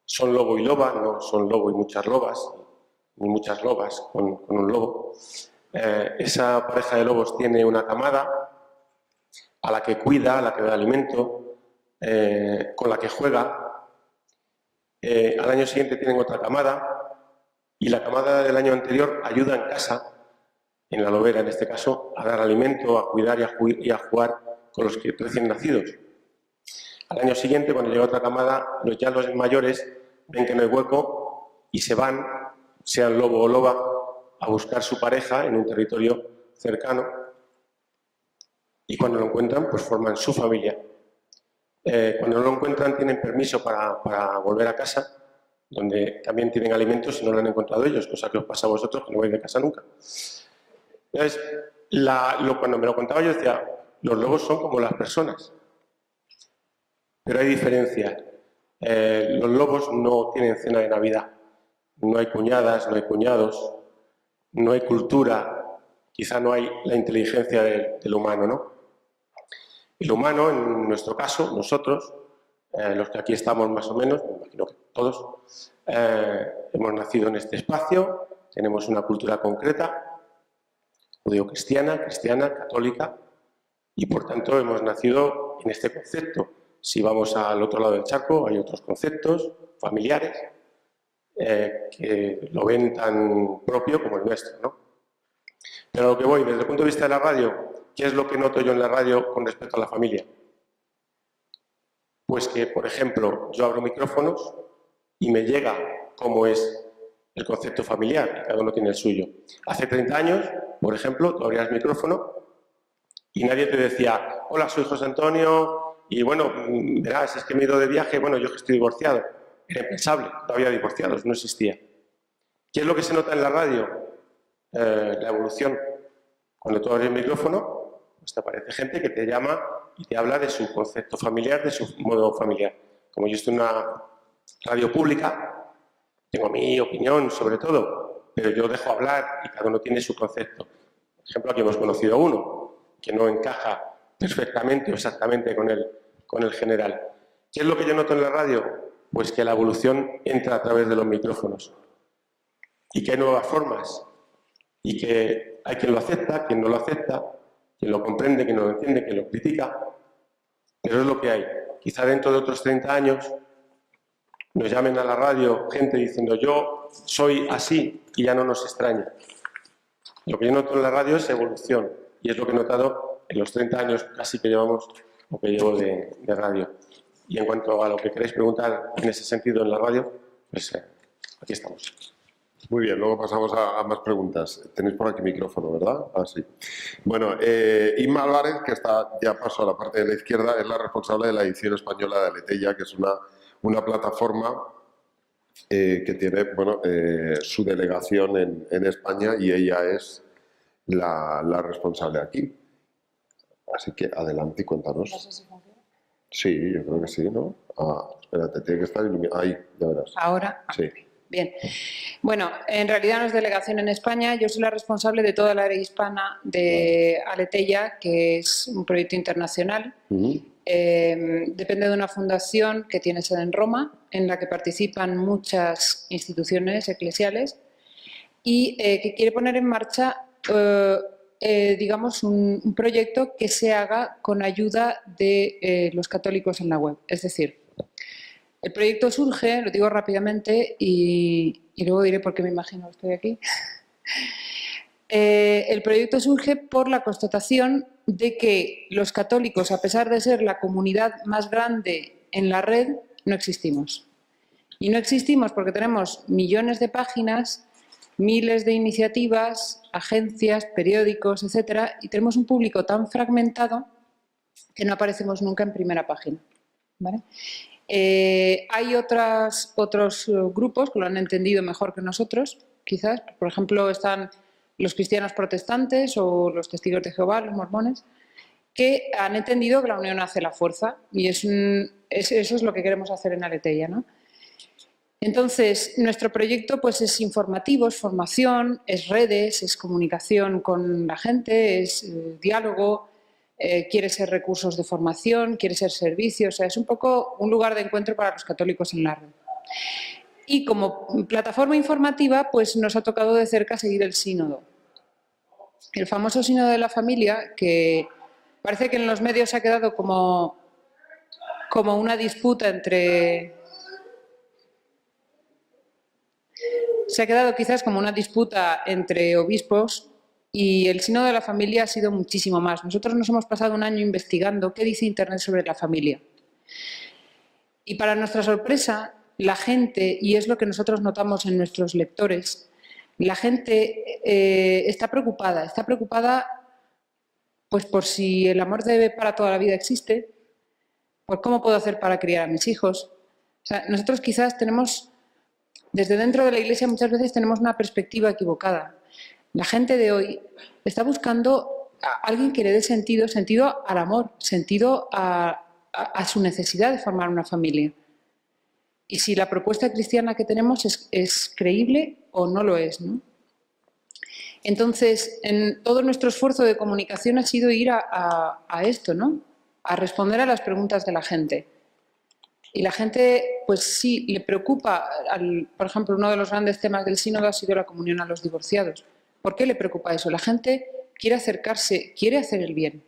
son lobo y loba, no son lobo y muchas lobas, ni muchas lobas con un lobo. Esa pareja de lobos tiene una camada a la que cuida, a la que da alimento, con la que juega. Al año siguiente tienen otra camada y la camada del año anterior ayuda en casa, en la lobera en este caso, a dar alimento, a cuidar y a jugar con los recién nacidos. Al año siguiente, cuando llega otra camada, ya los mayores ven que no hay hueco y se van, sean lobo o loba, a buscar su pareja en un territorio cercano y cuando lo encuentran, pues forman su familia. Cuando no lo encuentran, tienen permiso para volver a casa, donde también tienen alimentos si no lo han encontrado ellos, cosa que os pasa a vosotros que no vais de casa nunca. Entonces, cuando me lo contaba yo decía, los lobos son como las personas, pero hay diferencia. Los lobos no tienen cena de Navidad, no hay cuñadas, no hay cuñados, no hay cultura, quizá no hay la inteligencia del humano, ¿no? El humano, en nuestro caso, nosotros, los que aquí estamos más o menos, me imagino que todos, hemos nacido en este espacio, tenemos una cultura concreta, judeo-cristiana, cristiana, católica, y por tanto hemos nacido en este concepto. Si vamos al otro lado del charco, hay otros conceptos familiares que lo ven tan propio como el nuestro, ¿no? Pero a lo que voy, desde el punto de vista de la radio, ¿qué es lo que noto yo en la radio con respecto a la familia? Pues que, por ejemplo, yo abro micrófonos y me llega cómo es el concepto familiar, y cada uno tiene el suyo. Hace 30 años, por ejemplo, tú abrías micrófono y nadie te decía, hola, soy José Antonio, y bueno, verás, es que me he ido de viaje, bueno, yo que estoy divorciado. Era impensable, no había divorciados, no existía. ¿Qué es lo que se nota en la radio? La evolución. Cuando tú abres el micrófono, pues te aparece gente que te llama y te habla de su concepto familiar, de su modo familiar. Como yo estoy en una radio pública, tengo mi opinión sobre todo, pero yo dejo hablar y cada uno tiene su concepto. Por ejemplo, aquí hemos conocido a uno que no encaja perfectamente o exactamente con el general. ¿Qué es lo que yo noto en la radio? Pues que la evolución entra a través de los micrófonos y que hay nuevas formas y que hay quien lo acepta, quien no lo acepta, quien lo comprende, quien no lo entiende, quien lo critica, pero es lo que hay. Quizá dentro de otros 30 años nos llamen a la radio gente diciendo yo soy así y ya no nos extraña. Lo que yo noto en la radio es evolución y es lo que he notado en los 30 años casi que llevamos o que llevo de radio. Y en cuanto a lo que queréis preguntar en ese sentido en la radio, pues aquí estamos. Muy bien, luego pasamos a más preguntas. Tenéis por aquí micrófono, ¿verdad? Ah, sí. Bueno, Inma Álvarez, que ya pasó a la parte de la izquierda, es la responsable de la edición española de Aletella, que es una plataforma que tiene bueno, su delegación en España y ella es la responsable aquí. Así que adelante y cuéntanos. No sé si funciona. Sí, yo creo que sí, ¿no? Ah, espérate, tiene que estar iluminado. Ahí, ya verás. Ahora. Sí. Bien. Bueno, en realidad no es delegación en España. Yo soy la responsable de toda la área hispana de Aleteia, que es un proyecto internacional. Depende de una fundación que tiene sede en Roma, en la que participan muchas instituciones eclesiales y que quiere poner en marcha, digamos, un proyecto que se haga con ayuda de los católicos en la web. Es decir, el proyecto surge, lo digo rápidamente y luego diré por qué me imagino que estoy aquí. El proyecto surge por la constatación de que los católicos, a pesar de ser la comunidad más grande en la red, no existimos. Y no existimos porque tenemos millones de páginas, miles de iniciativas, agencias, periódicos, etcétera, y tenemos un público tan fragmentado que no aparecemos nunca en primera página, ¿vale? Hay otros grupos que lo han entendido mejor que nosotros, quizás. Por ejemplo, están los cristianos protestantes o los testigos de Jehová, los mormones, que han entendido que la unión hace la fuerza y eso es lo que queremos hacer en Aleteia, ¿no? Entonces, nuestro proyecto pues, es informativo, es formación, es redes, es comunicación con la gente, es diálogo, quiere ser recursos de formación, quiere ser servicios, o sea, es un poco un lugar de encuentro para los católicos en la red. Y como plataforma informativa, pues nos ha tocado de cerca seguir el sínodo. El famoso sínodo de la familia, que parece que en los medios se ha quedado como una disputa entre... Se ha quedado quizás como una disputa entre obispos y el sínodo de la familia ha sido muchísimo más. Nosotros nos hemos pasado un año investigando qué dice Internet sobre la familia. Y para nuestra sorpresa, la gente, y es lo que nosotros notamos en nuestros lectores, la gente está preocupada pues por si el amor para toda la vida existe, por cómo puedo hacer para criar a mis hijos. O sea, nosotros quizás tenemos, desde dentro de la Iglesia muchas veces tenemos una perspectiva equivocada. La gente de hoy está buscando a alguien que le dé sentido al amor, sentido a su necesidad de formar una familia. Y si la propuesta cristiana que tenemos es creíble o no lo es, ¿no? Entonces, en todo nuestro esfuerzo de comunicación ha sido ir a esto, ¿no? A responder a las preguntas de la gente. Y la gente, pues sí, le preocupa, por ejemplo, uno de los grandes temas del sínodo ha sido la comunión a los divorciados. ¿Por qué le preocupa eso? La gente quiere acercarse, quiere hacer el bien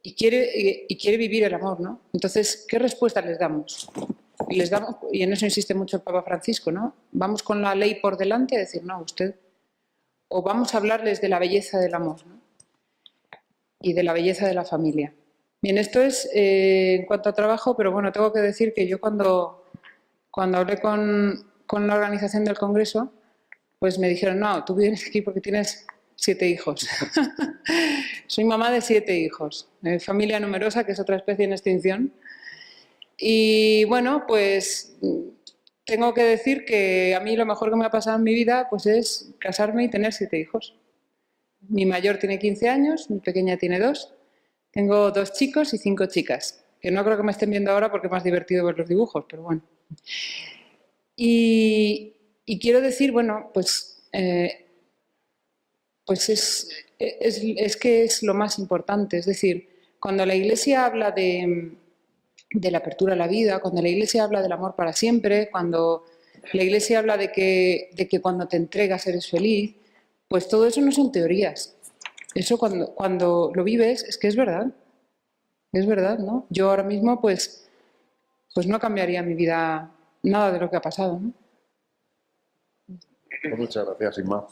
y quiere vivir el amor, ¿no? Entonces, ¿qué respuesta les damos? Y en eso insiste mucho el Papa Francisco, ¿no? Vamos con la ley por delante a decir, no, usted... O vamos a hablarles de la belleza del amor, ¿no? Y de la belleza de la familia. Bien, esto es en cuanto a trabajo, pero bueno, tengo que decir que yo cuando hablé con la organización del Congreso, pues me dijeron, no, tú vienes aquí porque tienes 7 hijos. Soy mamá de 7 hijos, familia numerosa, que es otra especie en extinción. Y bueno, pues tengo que decir que a mí lo mejor que me ha pasado en mi vida pues es casarme y tener 7 hijos. Mi mayor tiene 15 años, mi pequeña tiene 2. Tengo 2 chicos y 5 chicas, que no creo que me estén viendo ahora porque es más divertido ver los dibujos, pero bueno. Y quiero decir, bueno, pues es que es lo más importante. Es decir, cuando la Iglesia habla de la apertura a la vida, cuando la Iglesia habla del amor para siempre, cuando la Iglesia habla de que cuando te entregas eres feliz, pues todo eso no son teorías. Eso cuando lo vives es que es verdad, ¿no? Yo ahora mismo pues no cambiaría mi vida nada de lo que ha pasado, ¿no? Muchas gracias, Inma.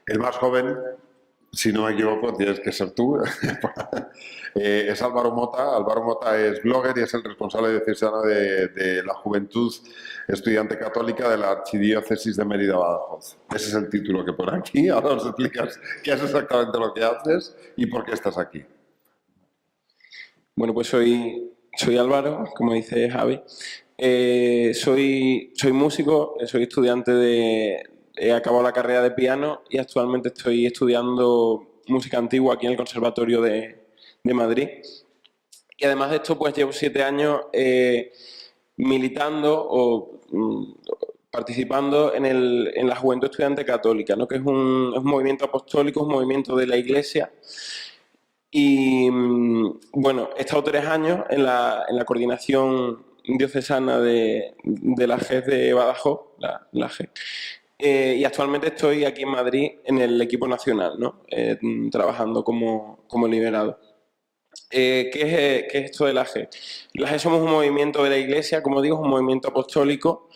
El más joven, si no me equivoco, tienes que ser tú, es Álvaro Mota. Álvaro Mota es blogger y es el responsable diocesano de la Juventud Estudiante Católica de la Archidiócesis de Mérida-Badajoz. Ese es el título que pone aquí. Ahora nos explicas qué es exactamente lo que haces y por qué estás aquí. Bueno, pues soy soy Álvaro, como dice Javi. Soy músico, soy estudiante he acabado la carrera de piano y actualmente estoy estudiando música antigua aquí en el Conservatorio de Madrid. Y además de esto, pues llevo 7 años militando o participando en la Juventud Estudiante Católica, ¿no? Que es un movimiento apostólico, un movimiento de la Iglesia. Y bueno, he estado 3 años en la coordinación diocesana de la GES de Badajoz, la GES. Y actualmente estoy aquí en Madrid en el equipo nacional, ¿no? Trabajando como liberado. ¿Qué es esto de la GES? La GES somos un movimiento de la Iglesia, como digo, es un movimiento apostólico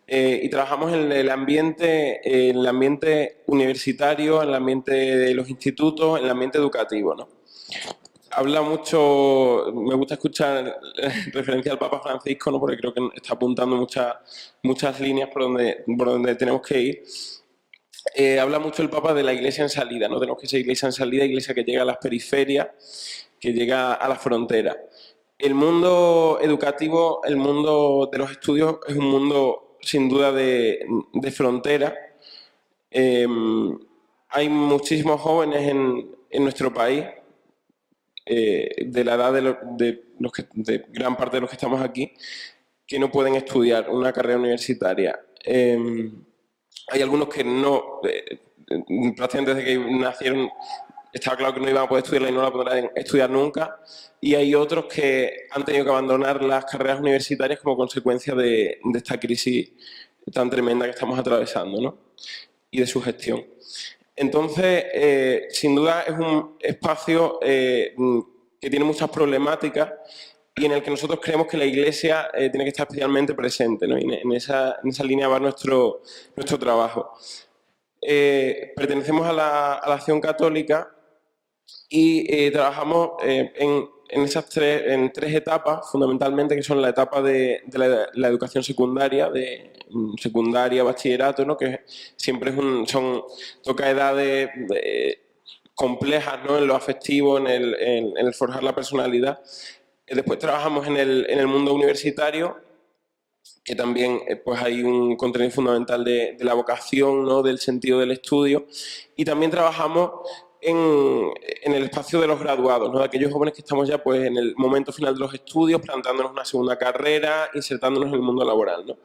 y trabajamos en el ambiente universitario, en el ambiente de los institutos, en el ambiente educativo, ¿no? Habla mucho, me gusta escuchar referencia al Papa Francisco, ¿no? Porque creo que está apuntando muchas líneas por donde tenemos que ir. Habla mucho el Papa de la Iglesia en salida, ¿no? Tenemos que ser Iglesia en salida, Iglesia que llega a las periferias, que llega a la frontera. El mundo educativo, el mundo de los estudios es un mundo sin duda de frontera. Hay muchísimos jóvenes en nuestro país, de la edad de gran parte de los que estamos aquí, que no pueden estudiar una carrera universitaria. Hay algunos que no, prácticamente desde que nacieron, estaba claro que no iban a poder estudiarla y no la podrán estudiar nunca, y hay otros que han tenido que abandonar las carreras universitarias como consecuencia de esta crisis tan tremenda que estamos atravesando, ¿no? Y de su gestión. Entonces, sin duda es un espacio que tiene muchas problemáticas y en el que nosotros creemos que la Iglesia tiene que estar especialmente presente, ¿no? Y en esa línea va nuestro trabajo. Pertenecemos a la Acción Católica y trabajamos en 3 etapas, fundamentalmente, que son la etapa de la educación secundaria, de secundaria, bachillerato, ¿no? Que siempre toca edades complejas, ¿no? En lo afectivo, en el forjar la personalidad. Después trabajamos en el mundo universitario, que también pues hay un contenido fundamental de la vocación, ¿no? Del sentido del estudio, y también trabajamos en el espacio de los graduados, ¿no? De aquellos jóvenes que estamos ya pues en el momento final de los estudios, plantándonos una segunda carrera, insertándonos en el mundo laboral, ¿no?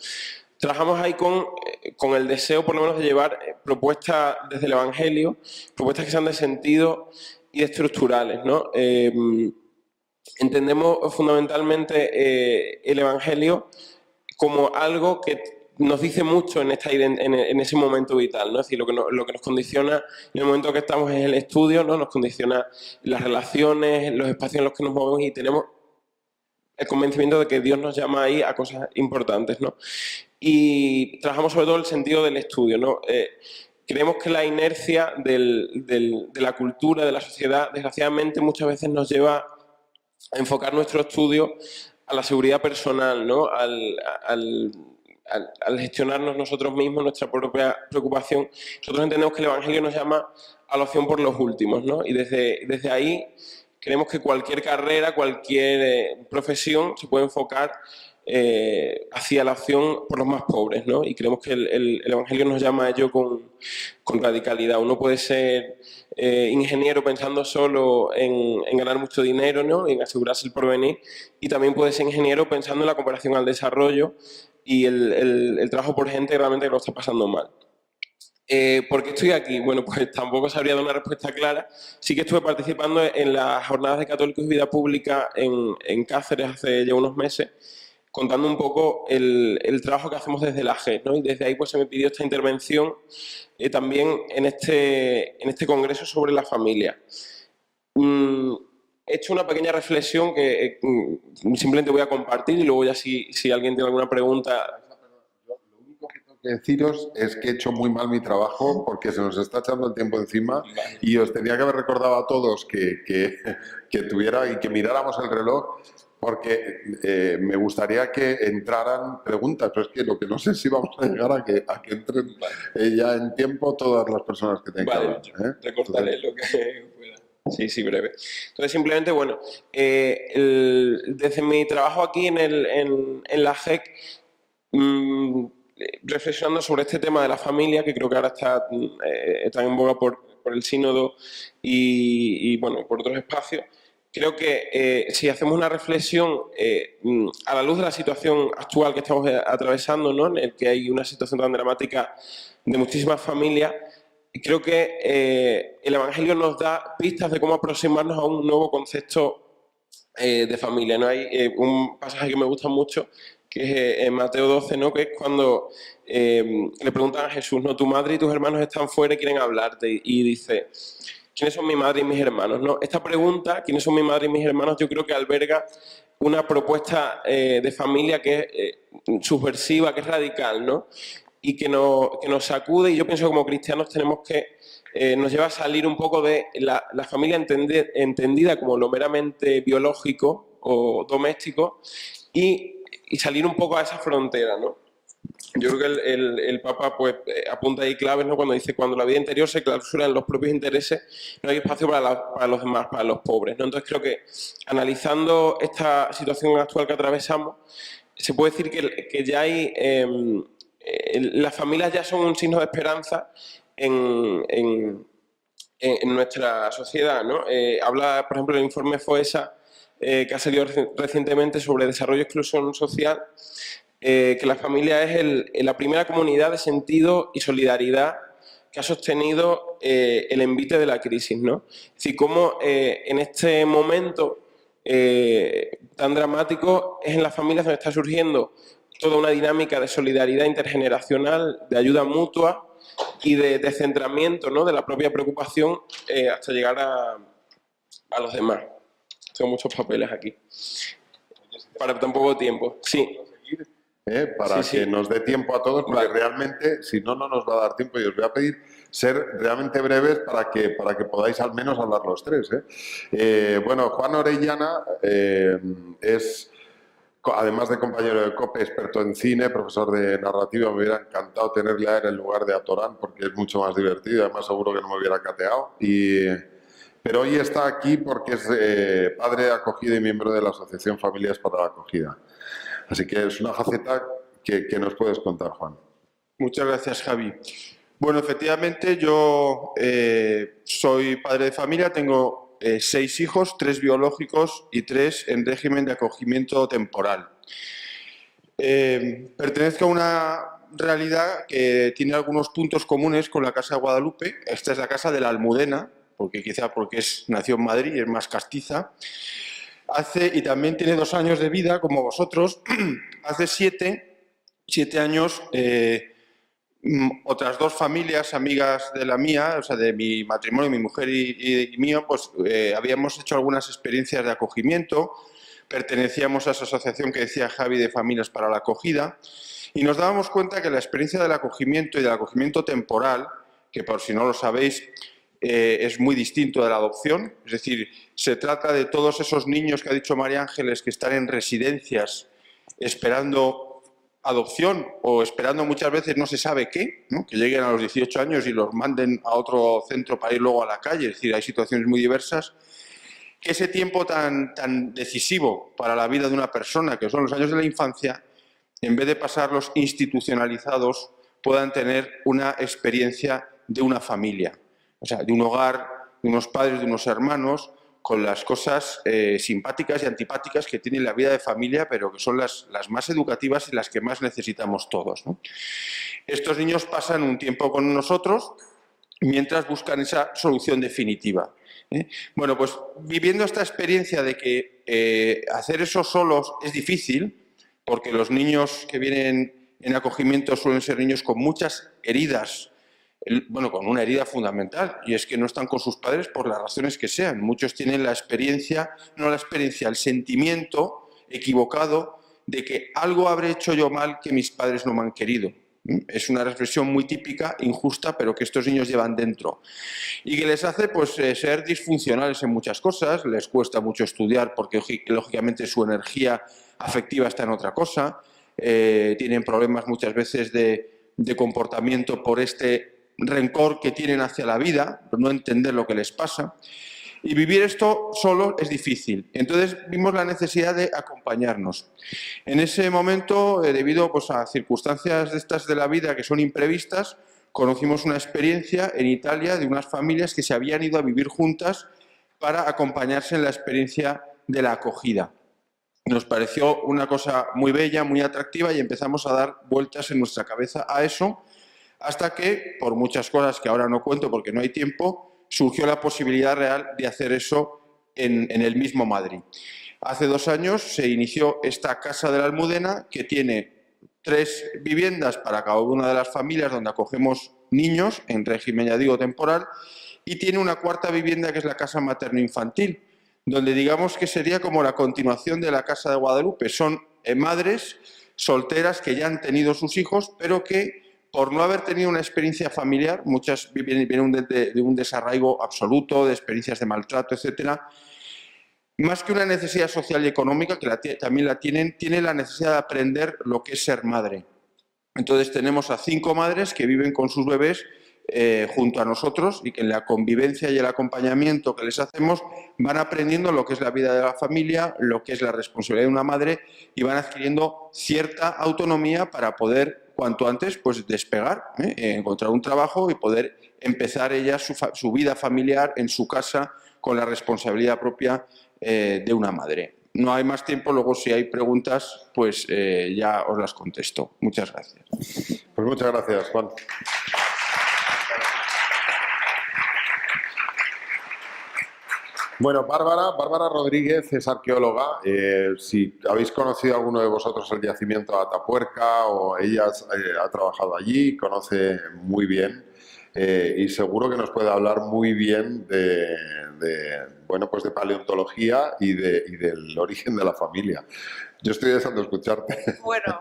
Trabajamos ahí con el deseo, por lo menos, de llevar propuestas desde el Evangelio, propuestas que sean de sentido y estructurales, ¿no? Entendemos fundamentalmente el Evangelio como algo que nos dice mucho en ese momento vital, ¿no? Es decir, lo que nos condiciona en el momento que estamos es el estudio, ¿no? Nos condiciona las relaciones, los espacios en los que nos movemos y tenemos el convencimiento de que Dios nos llama ahí a cosas importantes, ¿no? Y trabajamos sobre todo el sentido del estudio, ¿no? Creemos que la inercia de la cultura, de la sociedad, desgraciadamente muchas veces nos lleva a enfocar nuestro estudio a la seguridad personal, ¿no? Al gestionarnos nosotros mismos, nuestra propia preocupación. Nosotros entendemos que el Evangelio nos llama a la opción por los últimos, ¿no? Y desde ahí creemos que cualquier carrera, cualquier profesión se puede enfocar hacia la opción por los más pobres, ¿no? Y creemos que el Evangelio nos llama a ello con radicalidad. Uno puede ser ingeniero pensando solo en ganar mucho dinero, ¿no? En asegurarse el porvenir, y también puede ser ingeniero pensando en la cooperación al desarrollo y el trabajo por gente realmente que lo está pasando mal. ¿Por qué estoy aquí? Bueno, pues tampoco sabría dar una respuesta clara. Sí que estuve participando en las jornadas de Católicos y Vida Pública en Cáceres hace ya unos meses, contando un poco el trabajo que hacemos desde la GES, ¿no? Y desde ahí pues se me pidió esta intervención también en este congreso sobre la familia. He hecho una pequeña reflexión que simplemente voy a compartir y luego ya si alguien tiene alguna pregunta... Lo único que tengo que deciros es que he hecho muy mal mi trabajo porque se nos está echando el tiempo encima y os tenía que haber recordado a todos que tuviera y que miráramos el reloj, porque me gustaría que entraran preguntas, pero es que lo que no sé si vamos a llegar a que entren ya en tiempo todas las personas que tengan. Vale, recortaré lo que pueda. Sí, breve. Entonces, simplemente, bueno, desde mi trabajo aquí en la GEC, reflexionando sobre este tema de la familia, que creo que ahora está en boga por el sínodo y, bueno, por otros espacios, creo que si hacemos una reflexión a la luz de la situación actual que estamos atravesando, ¿no?, en el que hay una situación tan dramática de muchísimas familias, creo que el Evangelio nos da pistas de cómo aproximarnos a un nuevo concepto de familia, ¿no? Hay un pasaje que me gusta mucho, que es en Mateo 12, ¿no?, que es cuando le preguntan a Jesús, ¿no?, tu madre y tus hermanos están fuera y quieren hablarte, y dice, ¿quiénes son mi madre y mis hermanos? ¿No? Esta pregunta, ¿quiénes son mi madre y mis hermanos?, yo creo que alberga una propuesta de familia que es subversiva, que es radical, ¿no?, y que nos sacude, y yo pienso que como cristianos tenemos que, nos lleva a salir un poco de la familia entendida como lo meramente biológico o doméstico y salir un poco a esa frontera, ¿no? Yo creo que el Papa pues, apunta ahí claves, ¿no?, cuando dice, cuando la vida interior se clausura en los propios intereses, no hay espacio para los demás, para los pobres, ¿no? Entonces creo que analizando esta situación actual que atravesamos, se puede decir que ya hay... las familias ya son un signo de esperanza en nuestra sociedad, ¿no? Habla, por ejemplo, el informe FOESA que ha salido recientemente sobre desarrollo y exclusión social, que la familia es la primera comunidad de sentido y solidaridad que ha sostenido el envite de la crisis, ¿no? Es decir, cómo en este momento tan dramático es en las familias donde está surgiendo toda una dinámica de solidaridad intergeneracional, de ayuda mutua y de descentramiento, ¿no?, de la propia preocupación hasta llegar a los demás. Tengo muchos papeles aquí. Para tan poco tiempo. Sí. Para que nos dé tiempo a todos, porque realmente, si no, no nos va a dar tiempo. Y os voy a pedir ser realmente breves para que podáis al menos hablar los tres. Bueno, Juan Orellana es... Además de compañero de COPE, experto en cine, profesor de narrativa, me hubiera encantado tenerle a él en lugar de a Torán, porque es mucho más divertido, además seguro que no me hubiera cateado. Pero hoy está aquí porque es padre de acogida y miembro de la Asociación Familias para la Acogida. Así que es una faceta que nos puedes contar, Juan. Muchas gracias, Javi. Bueno, efectivamente, yo soy padre de familia, tengo 6 hijos, 3 biológicos y 3 en régimen de acogimiento temporal. Pertenezco a una realidad que tiene algunos puntos comunes con la Casa de Guadalupe. Esta es la Casa de la Almudena, porque nació en Madrid y es más castiza. Y también tiene 2 años de vida, como vosotros. Hace 7 años... otras 2 familias amigas de la mía, o sea, de mi matrimonio, mi mujer y mío, pues habíamos hecho algunas experiencias de acogimiento, pertenecíamos a esa asociación que decía Javi de Familias para la Acogida, y nos dábamos cuenta que la experiencia del acogimiento y del acogimiento temporal, que por si no lo sabéis, es muy distinto de la adopción, es decir, se trata de todos esos niños que ha dicho María Ángeles que están en residencias esperando adopción o esperando muchas veces no se sabe qué, ¿no?, que lleguen a los 18 años y los manden a otro centro para ir luego a la calle, es decir, hay situaciones muy diversas, que ese tiempo tan decisivo para la vida de una persona, que son los años de la infancia, en vez de pasarlos institucionalizados, puedan tener una experiencia de una familia, o sea, de un hogar, de unos padres, de unos hermanos, con las cosas simpáticas y antipáticas que tiene la vida de familia, pero que son las más educativas y las que más necesitamos todos, ¿no? Estos niños pasan un tiempo con nosotros mientras buscan esa solución definitiva. Bueno, pues viviendo esta experiencia de que hacer eso solos es difícil, porque los niños que vienen en acogimiento suelen ser niños con muchas heridas, bueno, con una herida fundamental, y es que no están con sus padres por las razones que sean. Muchos tienen el sentimiento equivocado de que algo habré hecho yo mal que mis padres no me han querido. Es una reflexión muy típica, injusta, pero que estos niños llevan dentro. Y que les hace pues, ser disfuncionales en muchas cosas, les cuesta mucho estudiar porque lógicamente su energía afectiva está en otra cosa, tienen problemas muchas veces de comportamiento por este rencor que tienen hacia la vida, por no entender lo que les pasa. Y vivir esto solo es difícil. Entonces vimos la necesidad de acompañarnos. En ese momento, debido pues, a circunstancias de estas de la vida que son imprevistas, conocimos una experiencia en Italia de unas familias que se habían ido a vivir juntas para acompañarse en la experiencia de la acogida. Nos pareció una cosa muy bella, muy atractiva y empezamos a dar vueltas en nuestra cabeza a eso hasta que, por muchas cosas que ahora no cuento porque no hay tiempo, surgió la posibilidad real de hacer eso en el mismo Madrid. Hace 2 años se inició esta Casa de la Almudena que tiene 3 viviendas para cada una de las familias donde acogemos niños en régimen, ya digo, temporal, y tiene una 4ª vivienda que es la Casa Materno-Infantil, donde digamos que sería como la continuación de la Casa de Guadalupe. Son madres solteras que ya han tenido sus hijos, pero que por no haber tenido una experiencia familiar, muchas vienen de un desarraigo absoluto, de experiencias de maltrato, etcétera, más que una necesidad social y económica, que también la tienen la necesidad de aprender lo que es ser madre. Entonces tenemos a 5 madres que viven con sus bebés junto a nosotros y que en la convivencia y el acompañamiento que les hacemos van aprendiendo lo que es la vida de la familia, lo que es la responsabilidad de una madre y van adquiriendo cierta autonomía para poder cuanto antes pues despegar, encontrar un trabajo y poder empezar ella su vida familiar en su casa con la responsabilidad propia de una madre. No hay más tiempo, luego si hay preguntas pues ya os las contesto. Muchas gracias. Pues muchas gracias, Juan. Bueno, Bárbara Rodríguez es arqueóloga. Si habéis conocido alguno de vosotros el yacimiento de Atapuerca o ella ha trabajado allí, conoce muy bien y seguro que nos puede hablar muy bien bueno, pues de paleontología y del origen de la familia. Yo estoy deseando escucharte. Bueno,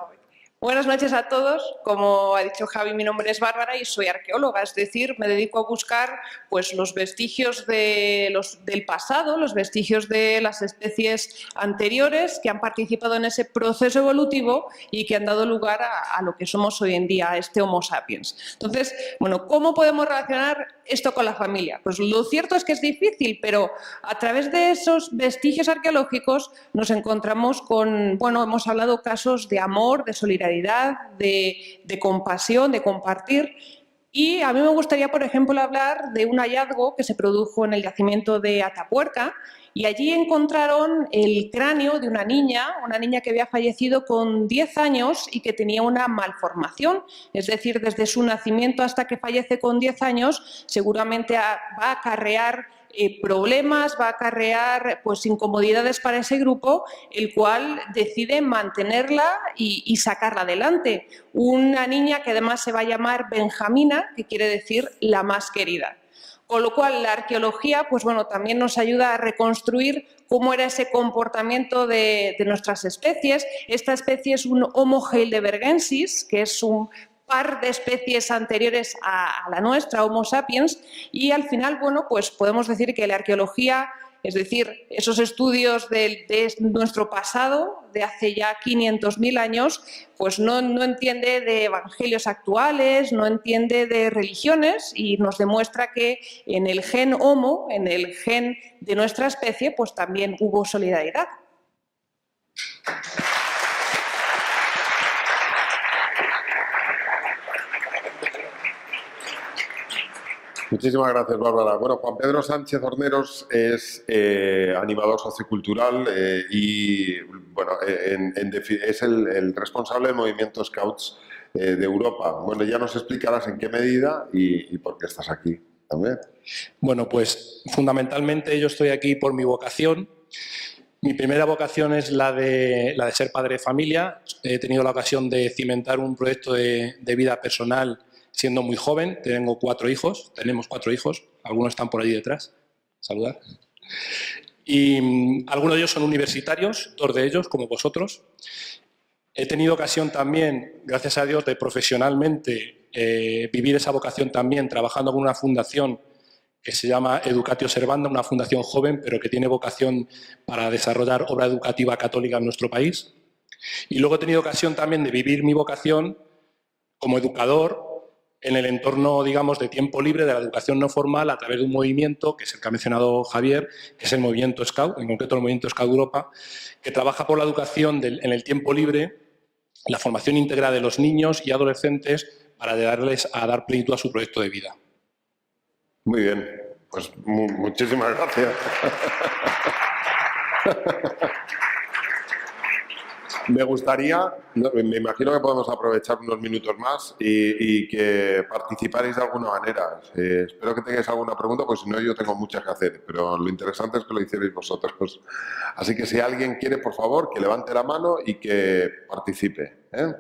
buenas noches a todos. Como ha dicho Javi, mi nombre es Bárbara y soy arqueóloga, es decir, me dedico a buscar pues, los vestigios del pasado, los vestigios de las especies anteriores que han participado en ese proceso evolutivo y que han dado lugar a lo que somos hoy en día, este Homo sapiens. Entonces, bueno, ¿cómo podemos relacionar esto con la familia? Pues lo cierto es que es difícil, pero a través de esos vestigios arqueológicos nos encontramos con, bueno, hemos hablado casos de amor, de solidaridad, de compasión, de compartir. Y a mí me gustaría, por ejemplo, hablar de un hallazgo que se produjo en el yacimiento de Atapuerca y allí encontraron el cráneo de una niña que había fallecido con 10 años y que tenía una malformación, es decir, desde su nacimiento hasta que fallece con 10 años seguramente va a acarrear problemas, va a acarrear pues, incomodidades para ese grupo, el cual decide mantenerla y sacarla adelante. Una niña que además se va a llamar Benjamina, que quiere decir la más querida. Con lo cual, la arqueología pues, bueno, también nos ayuda a reconstruir cómo era ese comportamiento de nuestras especies. Esta especie es un Homo heidelbergensis, que es un par de especies anteriores a la nuestra, Homo sapiens, y al final, bueno, pues podemos decir que la arqueología, es decir, esos estudios de nuestro pasado, de hace ya 500.000 años, pues no entiende de evangelios actuales, no entiende de religiones y nos demuestra que en el gen Homo, en el gen de nuestra especie, pues también hubo solidaridad. Muchísimas gracias, Bárbara. Bueno, Juan Pedro Sánchez Horneros es animador sociocultural y bueno, es el responsable del movimiento Scouts de Europa. Bueno, ya nos explicarás en qué medida y por qué estás aquí también. Bueno, pues fundamentalmente yo estoy aquí por mi vocación. Mi primera vocación es la de ser padre de familia. He tenido la ocasión de cimentar un proyecto de vida personal siendo muy joven. Tenemos 4 hijos, algunos están por allí detrás. Saludar. Y algunos de ellos son universitarios, 2 de ellos, como vosotros. He tenido ocasión también, gracias a Dios, de profesionalmente vivir esa vocación también trabajando con una fundación que se llama Educatio Servanda, una fundación joven, pero que tiene vocación para desarrollar obra educativa católica en nuestro país. Y luego he tenido ocasión también de vivir mi vocación como educador en el entorno, digamos, de tiempo libre de la educación no formal a través de un movimiento, que es el que ha mencionado Javier, que es el movimiento Scout, en concreto el movimiento Scout Europa, que trabaja por la educación en el tiempo libre, la formación íntegra de los niños y adolescentes para ayudarles a dar plenitud a su proyecto de vida. Muy bien, pues muchísimas gracias. Me gustaría, me imagino que podemos aprovechar unos minutos más y que participaréis de alguna manera. Espero que tengáis alguna pregunta, pues si no yo tengo muchas que hacer, pero lo interesante es que lo hicierais vosotros. Así que si alguien quiere, por favor, que levante la mano y que participe, ¿eh?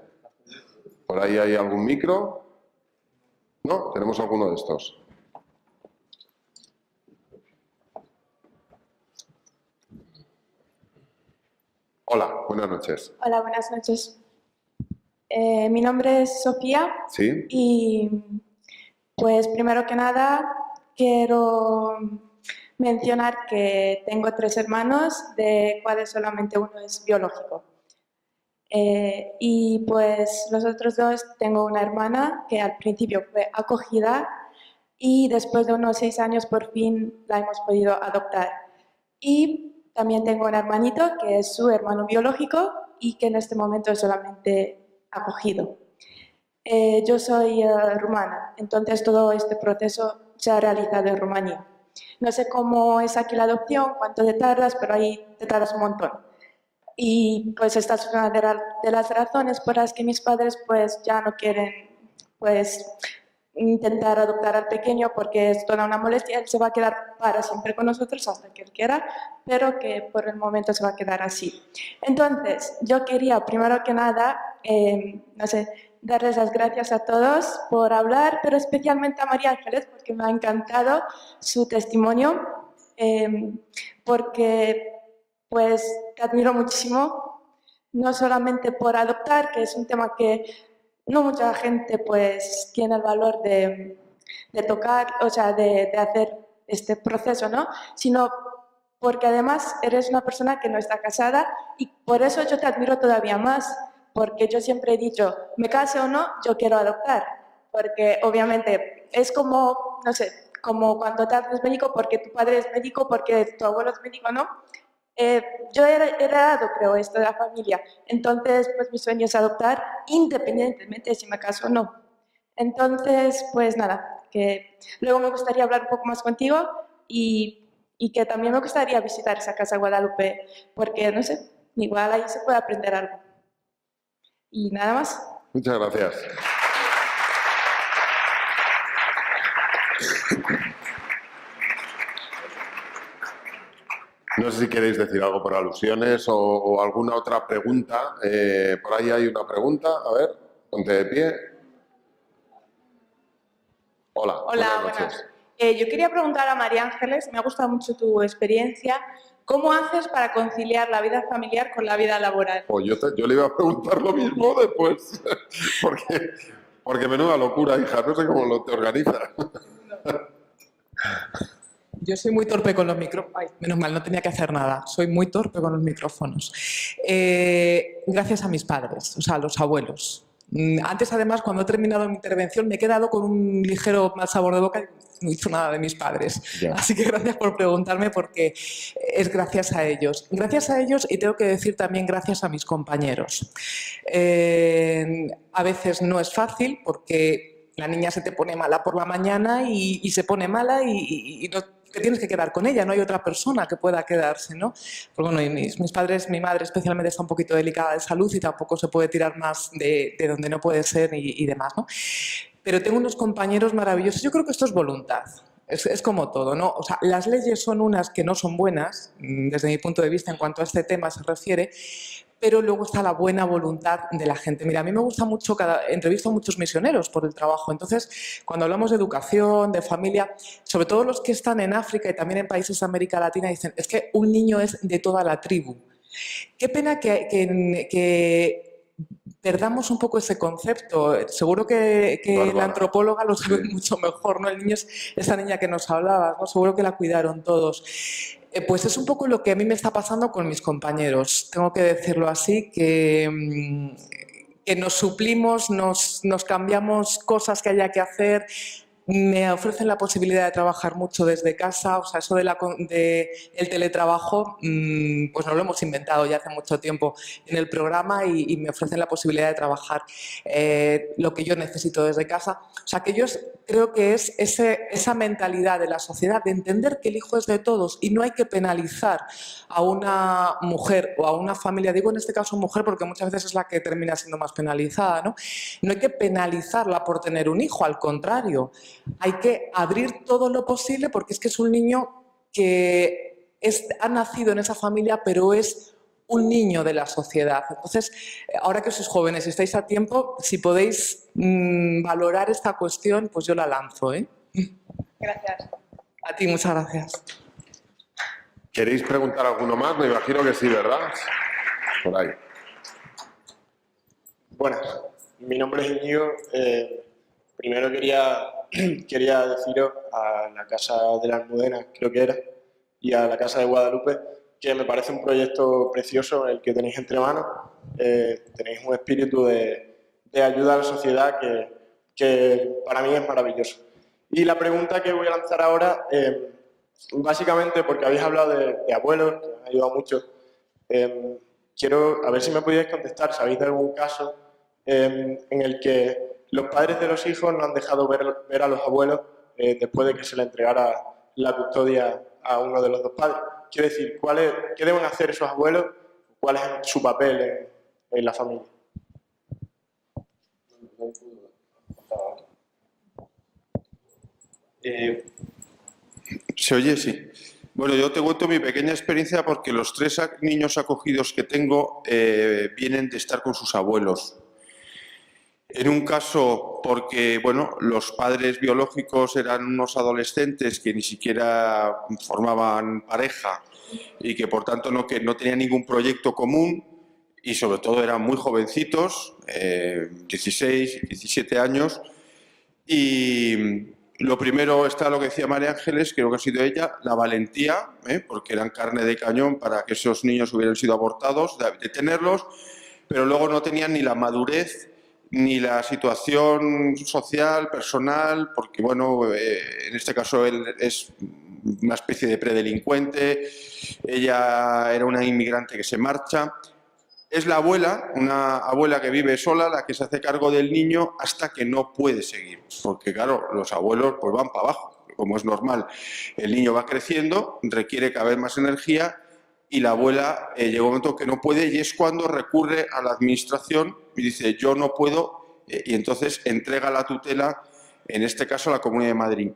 ¿Por ahí hay algún micro? ¿No? ¿Tenemos alguno de estos? Hola, buenas noches. Hola, buenas noches. Mi nombre es Sofía. ¿Sí? Y pues primero que nada quiero mencionar que tengo 3 hermanos, de cuales solamente uno es biológico. Y pues los otros 2, tengo una hermana que al principio fue acogida y después de unos 6 años por fin la hemos podido adoptar. Y también tengo un hermanito que es su hermano biológico y que en este momento es solamente acogido. Yo soy rumana, entonces todo este proceso se ha realizado en Rumanía. No sé cómo es aquí la adopción, cuánto te tardas, pero ahí te tardas un montón. Y pues esta es una de las razones por las que mis padres pues ya no quieren pues intentar adoptar al pequeño porque es toda una molestia. Él se va a quedar para siempre con nosotros hasta que él quiera, pero que por el momento se va a quedar así. Entonces, yo quería primero que nada, no sé, darles las gracias a todos por hablar, pero especialmente a María Ángeles porque me ha encantado su testimonio, porque pues te admiro muchísimo, no solamente por adoptar, que es un tema que no mucha gente pues tiene el valor de tocar, o sea, de hacer este proceso, ¿no? Sino porque además eres una persona que no está casada y por eso yo te admiro todavía más, porque yo siempre he dicho, me case o no, yo quiero adoptar, porque obviamente es como, no sé, como cuando te haces médico porque tu padre es médico, porque tu abuelo es médico, ¿no? Yo he heredado, creo, esto de la familia. Entonces, pues mi sueño es adoptar independientemente de si me caso o no. Entonces, pues nada, que luego me gustaría hablar un poco más contigo y que también me gustaría visitar esa casa Guadalupe porque, no sé, igual ahí se puede aprender algo. Y nada más. Muchas gracias. No sé si queréis decir algo por alusiones o alguna otra pregunta. Por ahí hay una pregunta. A ver, ponte de pie. Hola, buenas buenas. noches. Yo quería preguntar a María Ángeles, me ha gustado mucho tu experiencia, ¿cómo haces para conciliar la vida familiar con la vida laboral? Pues yo le iba a preguntar lo mismo después, porque menuda locura, hija, no sé cómo te organizas. Yo soy muy torpe con los micrófonos. Ay, menos mal, no tenía que hacer nada. Soy muy torpe con los micrófonos. Gracias a mis padres, o sea, a los abuelos. Antes, además, cuando he terminado mi intervención, me he quedado con un ligero mal sabor de boca y no hizo nada de mis padres. Ya. Así que gracias por preguntarme porque es gracias a ellos. Gracias a ellos y tengo que decir también gracias a mis compañeros. A veces no es fácil porque la niña se te pone mala por la mañana y se pone mala y no te tienes que quedar con ella, no hay otra persona que pueda quedarse, ¿no? Pues bueno, y mis padres, mi madre especialmente está un poquito delicada de salud y tampoco se puede tirar más de donde no puede ser y demás, ¿no? Pero tengo unos compañeros maravillosos. Yo creo que esto es voluntad. Es como todo, ¿no? O sea, las leyes son unas que no son buenas, desde mi punto de vista, en cuanto a este tema se refiere, pero luego está la buena voluntad de la gente. Mira, a mí me gusta mucho, entrevisto a muchos misioneros por el trabajo, entonces cuando hablamos de educación, de familia, sobre todo los que están en África y también en países de América Latina, dicen, es que un niño es de toda la tribu. Qué pena que perdamos un poco ese concepto. Seguro que la antropóloga lo sabe mucho mejor, ¿no? El niño es esa niña que nos hablaba, ¿no? Seguro que la cuidaron todos. Pues es un poco lo que a mí me está pasando con mis compañeros. Tengo que decirlo así, que que nos suplimos, nos cambiamos cosas que haya que hacer. Me ofrecen la posibilidad de trabajar mucho desde casa, o sea, eso el teletrabajo, pues no lo hemos inventado ya hace mucho tiempo en el programa y me ofrecen la posibilidad de trabajar lo que yo necesito desde casa. O sea, que yo creo que es esa mentalidad de la sociedad de entender que el hijo es de todos y no hay que penalizar a una mujer o a una familia, digo en este caso mujer porque muchas veces es la que termina siendo más penalizada, ¿no? No hay que penalizarla por tener un hijo, al contrario. Hay que abrir todo lo posible porque es que es un niño que ha nacido en esa familia, pero es un niño de la sociedad. Entonces, ahora que sois jóvenes y estáis a tiempo, si podéis valorar esta cuestión, pues yo la lanzo, ¿eh? Gracias. A ti, muchas gracias. ¿Queréis preguntar alguno más? Me imagino que sí, ¿verdad? Por ahí. Buenas, mi nombre es Íñigo. Primero quería deciros a la Casa de la Almudena, creo que era, y a la Casa de Guadalupe, que me parece un proyecto precioso el que tenéis entre manos. Tenéis un espíritu de ayuda a la sociedad que para mí es maravilloso. Y la pregunta que voy a lanzar ahora, básicamente porque habéis hablado de abuelos, que me han ayudado mucho, quiero a ver si me podéis contestar, ¿sabéis de algún caso en el que los padres de los hijos no han dejado ver a los abuelos después de que se le entregara la custodia a uno de los dos padres? Quiero decir, ¿qué deben hacer esos abuelos? ¿Cuál es su papel en la familia? ¿Se oye? Sí. Bueno, yo te cuento mi pequeña experiencia porque los 3 niños acogidos que tengo vienen de estar con sus abuelos. En un caso porque, bueno, los padres biológicos eran unos adolescentes que ni siquiera formaban pareja y que por tanto no tenían ningún proyecto común y sobre todo eran muy jovencitos, 16, 17 años. Y lo primero está lo que decía María Ángeles, creo que ha sido ella, la valentía, porque eran carne de cañón para que esos niños hubieran sido abortados, de tenerlos, pero luego no tenían ni la madurez ni la situación social, personal, porque bueno, en este caso él es una especie de predelincuente, ella era una inmigrante que se marcha. Es la abuela, una abuela que vive sola, la que se hace cargo del niño hasta que no puede seguir, porque claro, los abuelos pues van para abajo, como es normal. El niño va creciendo, requiere cada vez más energía y la abuela llega un momento que no puede y es cuando recurre a la administración y dice yo no puedo y entonces entrega la tutela, en este caso a la Comunidad de Madrid.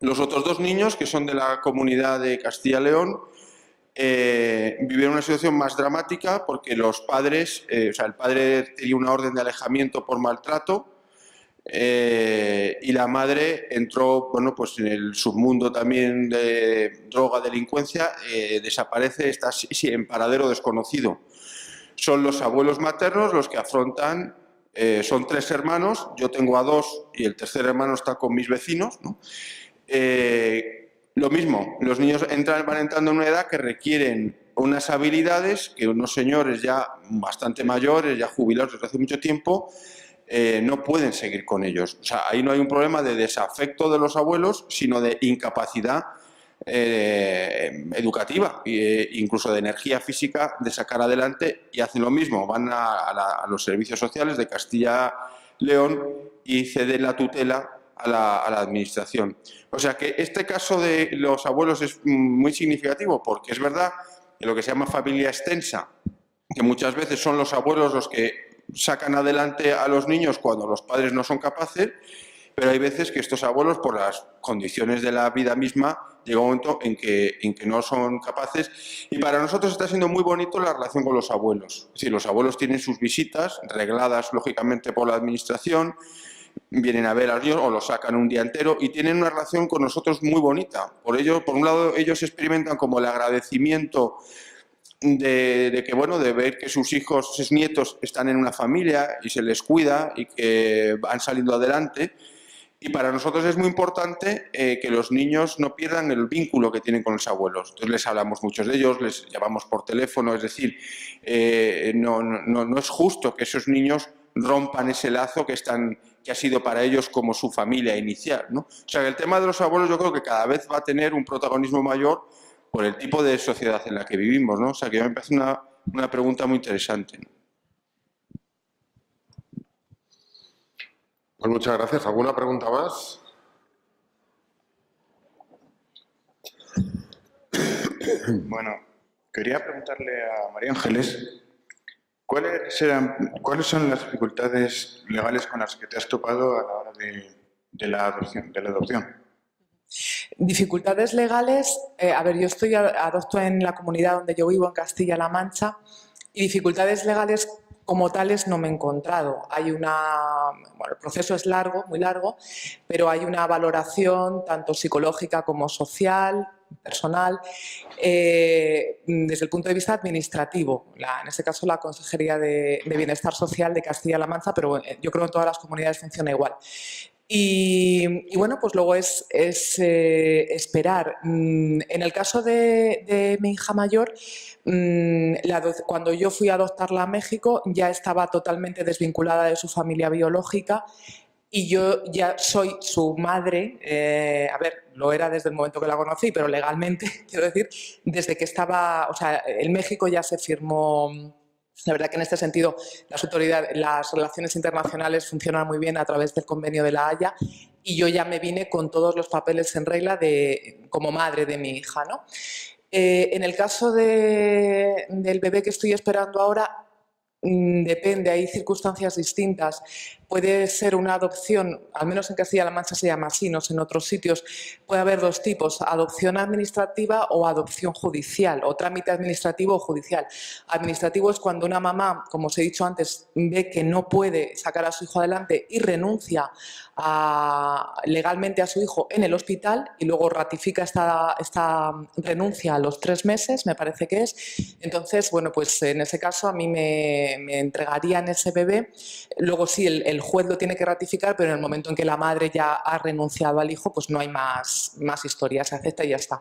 Los otros 2 niños, que son de la Comunidad de Castilla y León, vivieron una situación más dramática porque los padres, o sea, el padre tenía una orden de alejamiento por maltrato y la madre entró, bueno, pues en el submundo también de droga, delincuencia, desaparece, está en paradero desconocido. Son los abuelos maternos los que afrontan, son 3 hermanos, yo tengo a 2 y el tercer hermano está con mis vecinos, ¿no? Lo mismo, los niños van entrando en una edad que requieren unas habilidades que unos señores ya bastante mayores, ya jubilados desde hace mucho tiempo, no pueden seguir con ellos. O sea, ahí no hay un problema de desafecto de los abuelos, sino de incapacidad educativa e incluso de energía física de sacar adelante y hacen lo mismo, van a los servicios sociales de Castilla y León y ceden la tutela a la administración. O sea que este caso de los abuelos es muy significativo porque es verdad que lo que se llama familia extensa, que muchas veces son los abuelos los que sacan adelante a los niños cuando los padres no son capaces, pero hay veces que estos abuelos, por las condiciones de la vida misma, llega un momento en que no son capaces. Y para nosotros está siendo muy bonito la relación con los abuelos. Es decir, los abuelos tienen sus visitas, regladas lógicamente por la administración, vienen a ver a los niños o los sacan un día entero y tienen una relación con nosotros muy bonita. Por ello, por un lado, ellos experimentan como el agradecimiento de que, bueno, de ver que sus hijos, sus nietos están en una familia y se les cuida y que van saliendo adelante. Y para nosotros es muy importante que los niños no pierdan el vínculo que tienen con los abuelos. Entonces les hablamos muchos de ellos, les llamamos por teléfono, es decir, no es justo que esos niños rompan ese lazo que ha sido para ellos como su familia inicial, ¿no? O sea, que el tema de los abuelos yo creo que cada vez va a tener un protagonismo mayor por el tipo de sociedad en la que vivimos, ¿no? O sea, que me parece una pregunta muy interesante, ¿no? Pues muchas gracias. ¿Alguna pregunta más? Bueno, quería preguntarle a María Ángeles, ¿cuáles son las dificultades legales con las que te has topado a la hora de la adopción? Dificultades legales, a ver, yo adopto en la comunidad donde yo vivo, en Castilla-La Mancha, y dificultades legales como tales no me he encontrado. El proceso es largo, muy largo, pero hay una valoración tanto psicológica como social, personal, desde el punto de vista administrativo. En este caso la Consejería de Bienestar Social de Castilla-La Mancha, pero yo creo que en todas las comunidades funciona igual. Y bueno, pues luego es esperar. En el caso de mi hija mayor, cuando yo fui a adoptarla a México ya estaba totalmente desvinculada de su familia biológica y yo ya soy su madre, a ver, lo era desde el momento que la conocí, pero legalmente, quiero decir, desde que estaba, o sea, en México ya se firmó. La verdad que en este sentido las relaciones internacionales funcionan muy bien a través del convenio de La Haya y yo ya me vine con todos los papeles en regla como madre de mi hija, ¿no? En el caso del bebé que estoy esperando ahora, depende, hay circunstancias distintas. Puede ser una adopción, al menos en Castilla-La Mancha se llama así, no sé, en otros sitios puede haber dos tipos, adopción administrativa o adopción judicial, o trámite administrativo o judicial. Administrativo es cuando una mamá, como os he dicho antes, ve que no puede sacar a su hijo adelante y renuncia legalmente a su hijo en el hospital y luego ratifica esta renuncia a los 3 meses, me parece que es. Entonces, bueno, pues en ese caso a mí me entregarían ese bebé. Luego sí, el juez lo tiene que ratificar, pero en el momento en que la madre ya ha renunciado al hijo, pues no hay más historia, se acepta y ya está.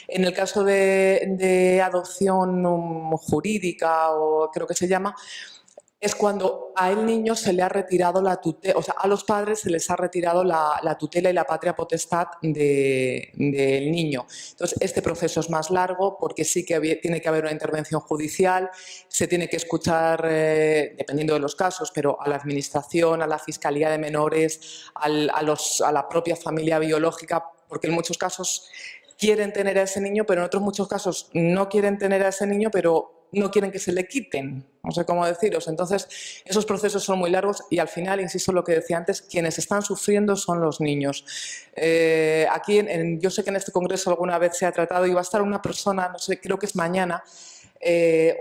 En el caso de adopción jurídica, o creo que se llama, es cuando al niño se le ha retirado la tutela, o sea, a los padres se les ha retirado la tutela y la patria potestad del niño. Entonces, este proceso es más largo porque sí que tiene que haber una intervención judicial, se tiene que escuchar, dependiendo de los casos, pero a la administración, a la Fiscalía de Menores, a la propia familia biológica, porque en muchos casos quieren tener a ese niño, pero en otros muchos casos no quieren tener a ese niño, pero no quieren que se le quiten, no sé cómo deciros. Entonces, esos procesos son muy largos y al final, insisto en lo que decía antes, quienes están sufriendo son los niños. Aquí, yo sé que en este congreso alguna vez se ha tratado y va a estar una persona, no sé, creo que es mañana,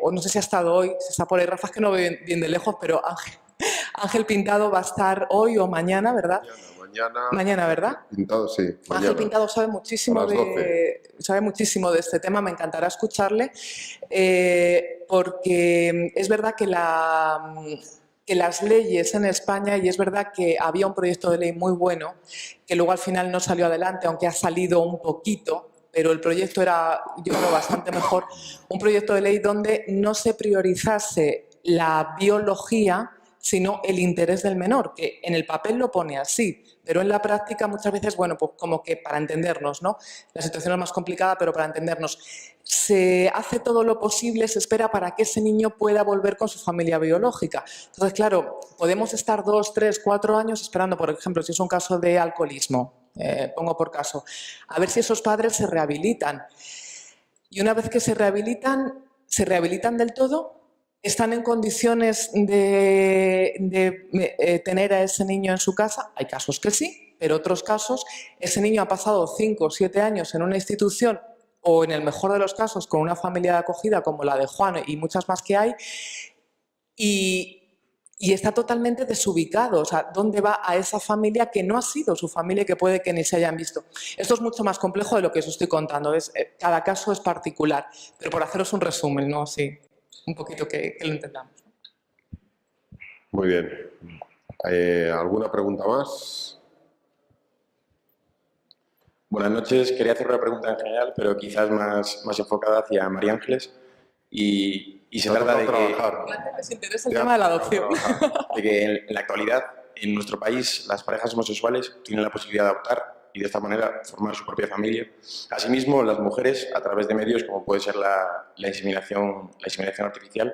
o no sé si ha estado hoy, si está por ahí, Rafa, es que no veo bien de lejos, pero Ángel Pintado va a estar hoy o mañana, ¿verdad? Mañana, ¿verdad? Pintado, sí. Mañana. Ángel Pintado sabe muchísimo de este tema, me encantará escucharle, porque es verdad que las leyes en España, y es verdad que había un proyecto de ley muy bueno, que luego al final no salió adelante, aunque ha salido un poquito, pero el proyecto era, yo creo, bastante mejor, un proyecto de ley donde no se priorizase la biología, sino el interés del menor, que en el papel lo pone así, pero en la práctica muchas veces, bueno, pues como que para entendernos, ¿no? La situación es más complicada, pero para entendernos, se hace todo lo posible, se espera para que ese niño pueda volver con su familia biológica. Entonces, claro, podemos estar 2, 3, 4 años esperando, por ejemplo, si es un caso de alcoholismo, pongo por caso, a ver si esos padres se rehabilitan. Y una vez que se rehabilitan del todo, están en condiciones de tener a ese niño en su casa. Hay casos que sí, pero otros casos, ese niño ha pasado 5 o 7 años en una institución o, en el mejor de los casos, con una familia de acogida como la de Juan y muchas más que hay, y está totalmente desubicado. O sea, ¿dónde va a esa familia que no ha sido su familia y que puede que ni se hayan visto? Esto es mucho más complejo de lo que os estoy contando. Cada caso es particular, pero por haceros un resumen, ¿no? Sí. Un poquito que lo entendamos. Muy bien. ¿Alguna pregunta más? Buenas noches. Quería hacer una pregunta en general, pero quizás más enfocada hacia María Ángeles. Y Y se Te ha trata de tocado que, trabajar. Les interesa el tema de la adopción. de que en la actualidad, en nuestro país, las parejas homosexuales tienen la posibilidad de adoptar y de esta manera formar su propia familia. Asimismo, las mujeres, a través de medios como puede ser la inseminación artificial,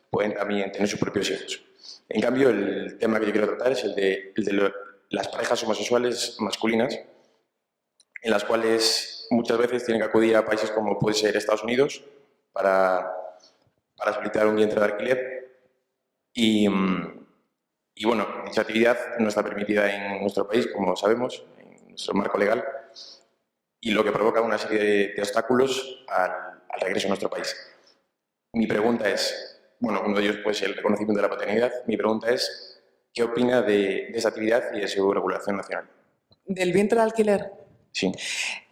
pueden también tener sus propios hijos. En cambio, el tema que yo quiero tratar es el de las parejas homosexuales masculinas, en las cuales muchas veces tienen que acudir a países como puede ser Estados Unidos para solicitar un vientre de alquiler y bueno, dicha actividad no está permitida en nuestro país, como sabemos, en nuestro marco legal, y lo que provoca una serie de obstáculos al regreso a nuestro país. Mi pregunta es, bueno, uno de ellos puede ser el reconocimiento de la paternidad, mi pregunta es, ¿qué opina de esa actividad y de su regulación nacional? ¿Del vientre de alquiler? Sí.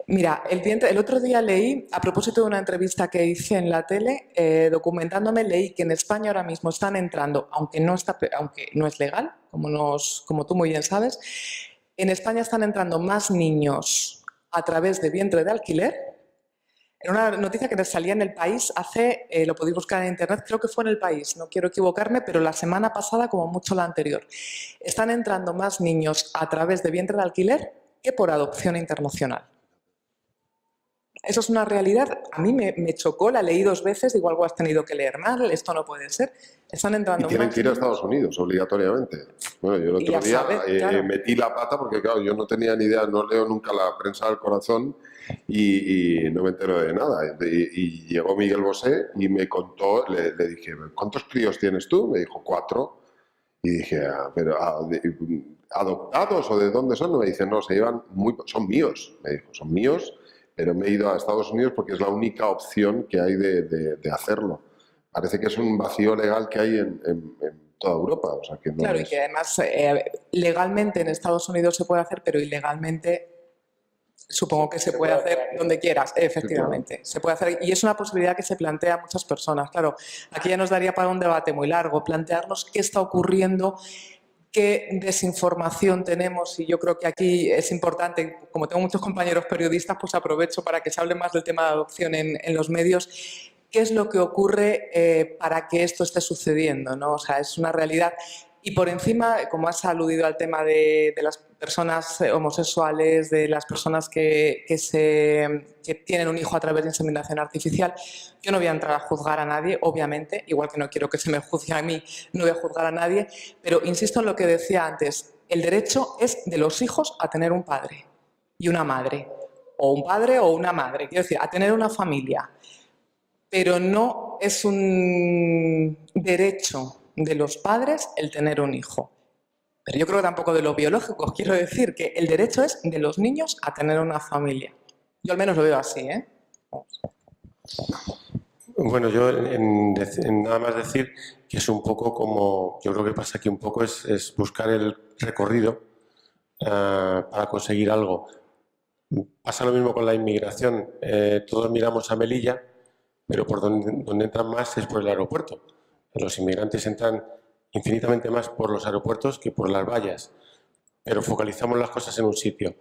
Mira, el otro día leí, a propósito de una entrevista que hice en la tele, documentándome, leí que en España ahora mismo están entrando, aunque no es legal, como tú muy bien sabes, en España están entrando más niños a través de vientre de alquiler. Era una noticia que salía en El País lo podéis buscar en internet, creo que fue en El País, no quiero equivocarme, pero la semana pasada, como mucho la anterior. Están entrando más niños a través de vientre de alquiler que por adopción internacional. Eso es una realidad. A mí me chocó, la leí 2 veces, digo, algo has tenido que leer mal, esto no puede ser. Están entrando Y tienen más que ir a niños. Estados Unidos, obligatoriamente. Bueno, yo el Y a otro día saber, claro. metí la pata porque, claro, yo no tenía ni idea, no leo nunca la prensa del corazón y no me entero de nada. Y llegó Miguel Bosé y me contó, le dije, ¿cuántos críos tienes tú? Me dijo, 4. Y dije, pero ¿adoptados o de dónde son? Me dice, no, son míos. Me dijo, son míos, pero me he ido a Estados Unidos porque es la única opción que hay de hacerlo. Parece que es un vacío legal que hay en toda Europa. O sea, que no Claro, y es... que además legalmente en Estados Unidos se puede hacer, pero ilegalmente supongo que se puede hacer donde quieras, efectivamente. Se puede hacer, y es una posibilidad que se plantea a muchas personas. Claro, aquí ya nos daría para un debate muy largo, plantearnos qué está ocurriendo, qué desinformación tenemos, y yo creo que aquí es importante, como tengo muchos compañeros periodistas, pues aprovecho para que se hable más del tema de adopción en los medios. ¿Qué es lo que ocurre para que esto esté sucediendo, ¿no? O sea, es una realidad. Y por encima, como has aludido al tema de las personas homosexuales, de las personas que tienen un hijo a través de inseminación artificial, yo no voy a entrar a juzgar a nadie, obviamente, igual que no quiero que se me juzgue a mí, no voy a juzgar a nadie, pero insisto en lo que decía antes, el derecho es de los hijos a tener un padre y una madre, o un padre o una madre, quiero decir, a tener una familia, pero no es un derecho de los padres el tener un hijo. Pero yo creo que tampoco de los biológicos. Quiero decir que el derecho es de los niños a tener una familia. Yo al menos lo veo así, ¿eh? Bueno, yo en nada más decir que es un poco como, yo creo que pasa aquí un poco, es buscar el recorrido para conseguir algo. Pasa lo mismo con la inmigración. Todos miramos a Melilla, pero por donde entran más es por el aeropuerto. Los inmigrantes entran infinitamente más por los aeropuertos que por las vallas, pero focalizamos las cosas en un sitio.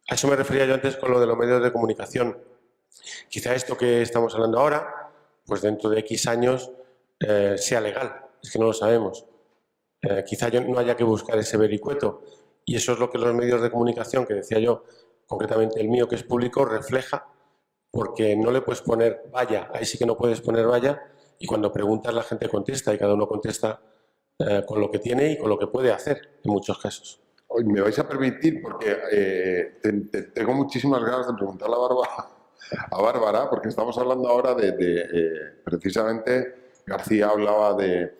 A eso me refería yo antes con lo de los medios de comunicación. Quizá esto que estamos hablando ahora, pues dentro de X años sea legal, es que no lo sabemos. Quizá no haya que buscar ese vericueto, y eso es lo que los medios de comunicación, que decía yo, concretamente el mío que es público, refleja, porque no le puedes poner valla, ahí sí que no puedes poner valla, y cuando preguntas la gente contesta y cada uno contesta con lo que tiene y con lo que puede hacer en muchos casos. Hoy me vais a permitir, porque tengo muchísimas ganas de preguntarle a Bárbara, porque estamos hablando ahora precisamente, García hablaba de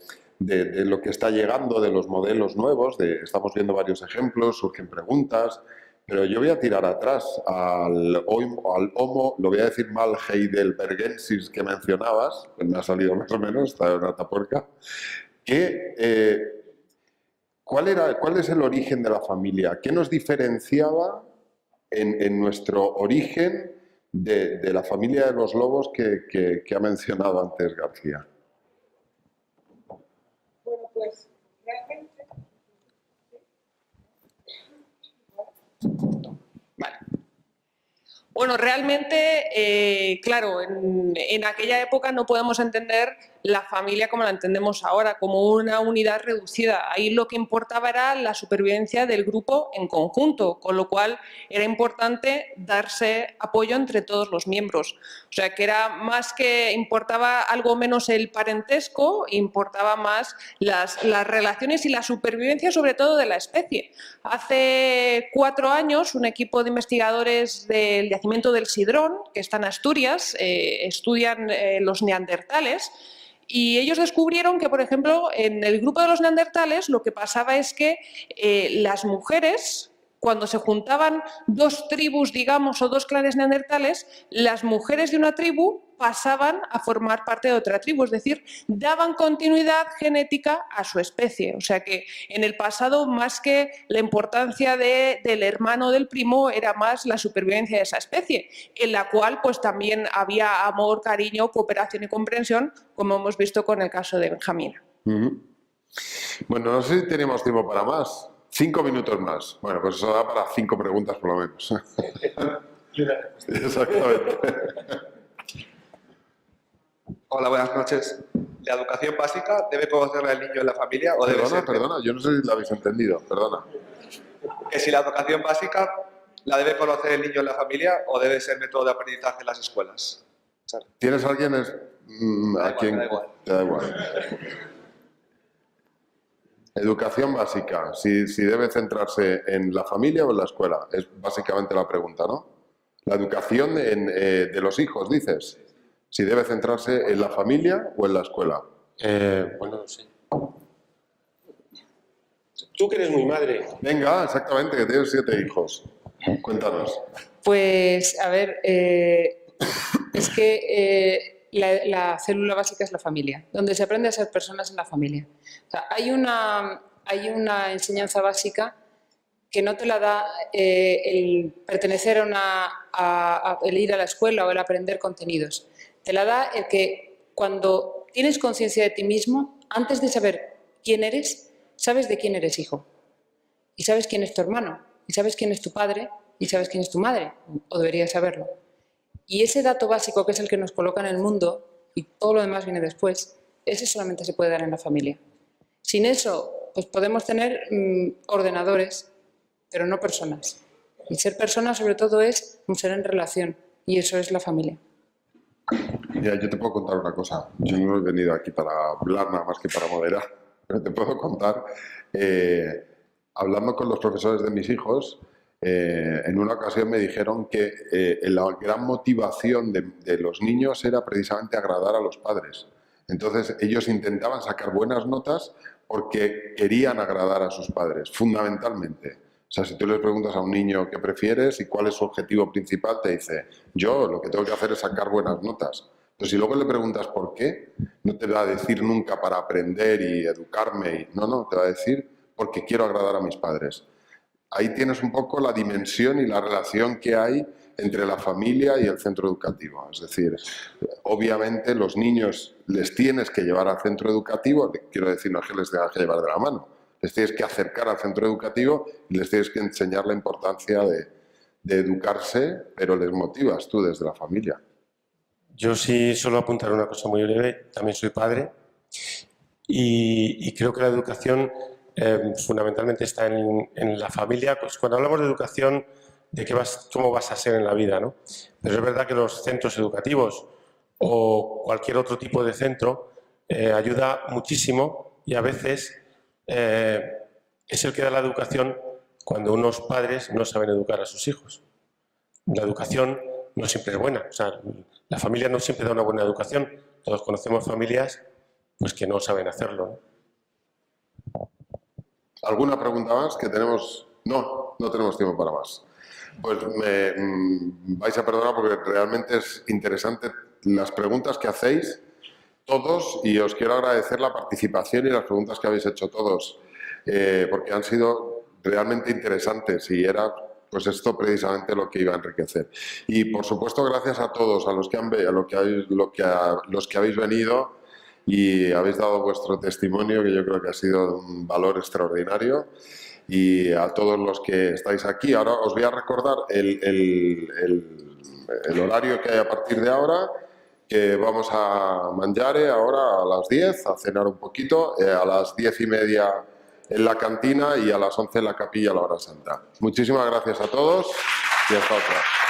lo que está llegando, de los modelos nuevos, estamos viendo varios ejemplos, surgen preguntas, pero yo voy a tirar atrás al Homo, lo voy a decir mal, heidelbergensis que mencionabas, que me ha salido más o menos, está en una tapuerca, que ¿cuál es el origen de la familia? ¿Qué nos diferenciaba en nuestro origen de la familia de los lobos que ha mencionado antes García? Bueno, pues realmente... Vale. Bueno, realmente, claro, en aquella época no podemos entender la familia como la entendemos ahora, como una unidad reducida. Ahí lo que importaba era la supervivencia del grupo en conjunto, con lo cual era importante darse apoyo entre todos los miembros. O sea, que era más que importaba algo menos el parentesco, importaba más las relaciones y la supervivencia, sobre todo de la especie. Hace 4 años, un equipo de investigadores del yacimiento del Sidrón, que está en Asturias, estudian los neandertales, y ellos descubrieron que, por ejemplo, en el grupo de los neandertales lo que pasaba es que las mujeres, cuando se juntaban 2 tribus, digamos, o 2 clanes neandertales, las mujeres de una tribu pasaban a formar parte de otra tribu, es decir, daban continuidad genética a su especie. O sea que en el pasado, más que la importancia del hermano o del primo, era más la supervivencia de esa especie, en la cual pues también había amor, cariño, cooperación y comprensión, como hemos visto con el caso de Benjamina. Bueno, no sé si tenemos tiempo para más. 5 minutos más. Bueno, pues eso da para 5 preguntas por lo menos. Exactamente. Hola, buenas noches. ¿La educación básica debe conocerla el niño en la familia o debe ser...? Perdona, yo no sé si la habéis entendido, perdona. Que si la educación básica la debe conocer el niño en la familia o debe ser método de aprendizaje en las escuelas. ¿Tienes alguien a quien te da igual? Educación básica, si debe centrarse en la familia o en la escuela, es básicamente la pregunta, ¿no? La educación de los hijos, dices, si debe centrarse en la familia o en la escuela. Bueno, no sé. Tú que eres muy madre. Venga, exactamente, que tienes 7 hijos. Cuéntanos. Pues, a ver, es que la célula básica es la familia, donde se aprende a ser personas en la familia. O sea, hay una enseñanza básica que no te la da el pertenecer el ir a la escuela o el aprender contenidos. Te la da el que cuando tienes conciencia de ti mismo, antes de saber quién eres, sabes de quién eres hijo. Y sabes quién es tu hermano, y sabes quién es tu padre, y sabes quién es tu madre, o deberías saberlo. Y ese dato básico, que es el que nos coloca en el mundo, y todo lo demás viene después, ese solamente se puede dar en la familia. Sin eso, pues podemos tener ordenadores, pero no personas. Y ser persona, sobre todo, es un ser en relación, y eso es la familia. Mira, yo te puedo contar una cosa. Yo no he venido aquí para hablar nada más que para moderar, pero te puedo contar, hablando con los profesores de mis hijos, en una ocasión me dijeron que la gran motivación de los niños era precisamente agradar a los padres. Entonces ellos intentaban sacar buenas notas porque querían agradar a sus padres, fundamentalmente. O sea, si tú le preguntas a un niño qué prefieres y cuál es su objetivo principal, te dice, yo lo que tengo que hacer es sacar buenas notas. Pero si luego le preguntas por qué, no te va a decir nunca para aprender y educarme. No, te va a decir porque quiero agradar a mis padres. Ahí tienes un poco la dimensión y la relación que hay entre la familia y el centro educativo. Es decir, obviamente los niños les tienes que llevar al centro educativo, quiero decir, no es que les tengas que llevar de la mano, les tienes que acercar al centro educativo y les tienes que enseñar la importancia de educarse, pero les motivas tú desde la familia. Yo sí suelo apuntar una cosa muy breve, también soy padre y creo que la educación fundamentalmente está en la familia. Pues cuando hablamos de educación, de cómo vas a ser en la vida, ¿no? Pero es verdad que los centros educativos o cualquier otro tipo de centro ayuda muchísimo y a veces es el que da la educación cuando unos padres no saben educar a sus hijos. La educación no siempre es buena, o sea, la familia no siempre da una buena educación. Todos conocemos familias pues, que no saben hacerlo, ¿no? ¿Alguna pregunta más que tenemos? No tenemos tiempo para más. Pues me vais a perdonar porque realmente es interesante las preguntas que hacéis todos y os quiero agradecer la participación y las preguntas que habéis hecho todos porque han sido realmente interesantes y era pues esto precisamente lo que iba a enriquecer. Y por supuesto gracias a todos, a los que habéis venido y habéis dado vuestro testimonio, que yo creo que ha sido un valor extraordinario, y a todos los que estáis aquí. Ahora os voy a recordar el horario que hay a partir de ahora. que vamos a mangiare ahora a las 10, a cenar un poquito, a las 10:30 en la cantina y a las 11 en la capilla a la hora santa. Muchísimas gracias a todos y hasta otra.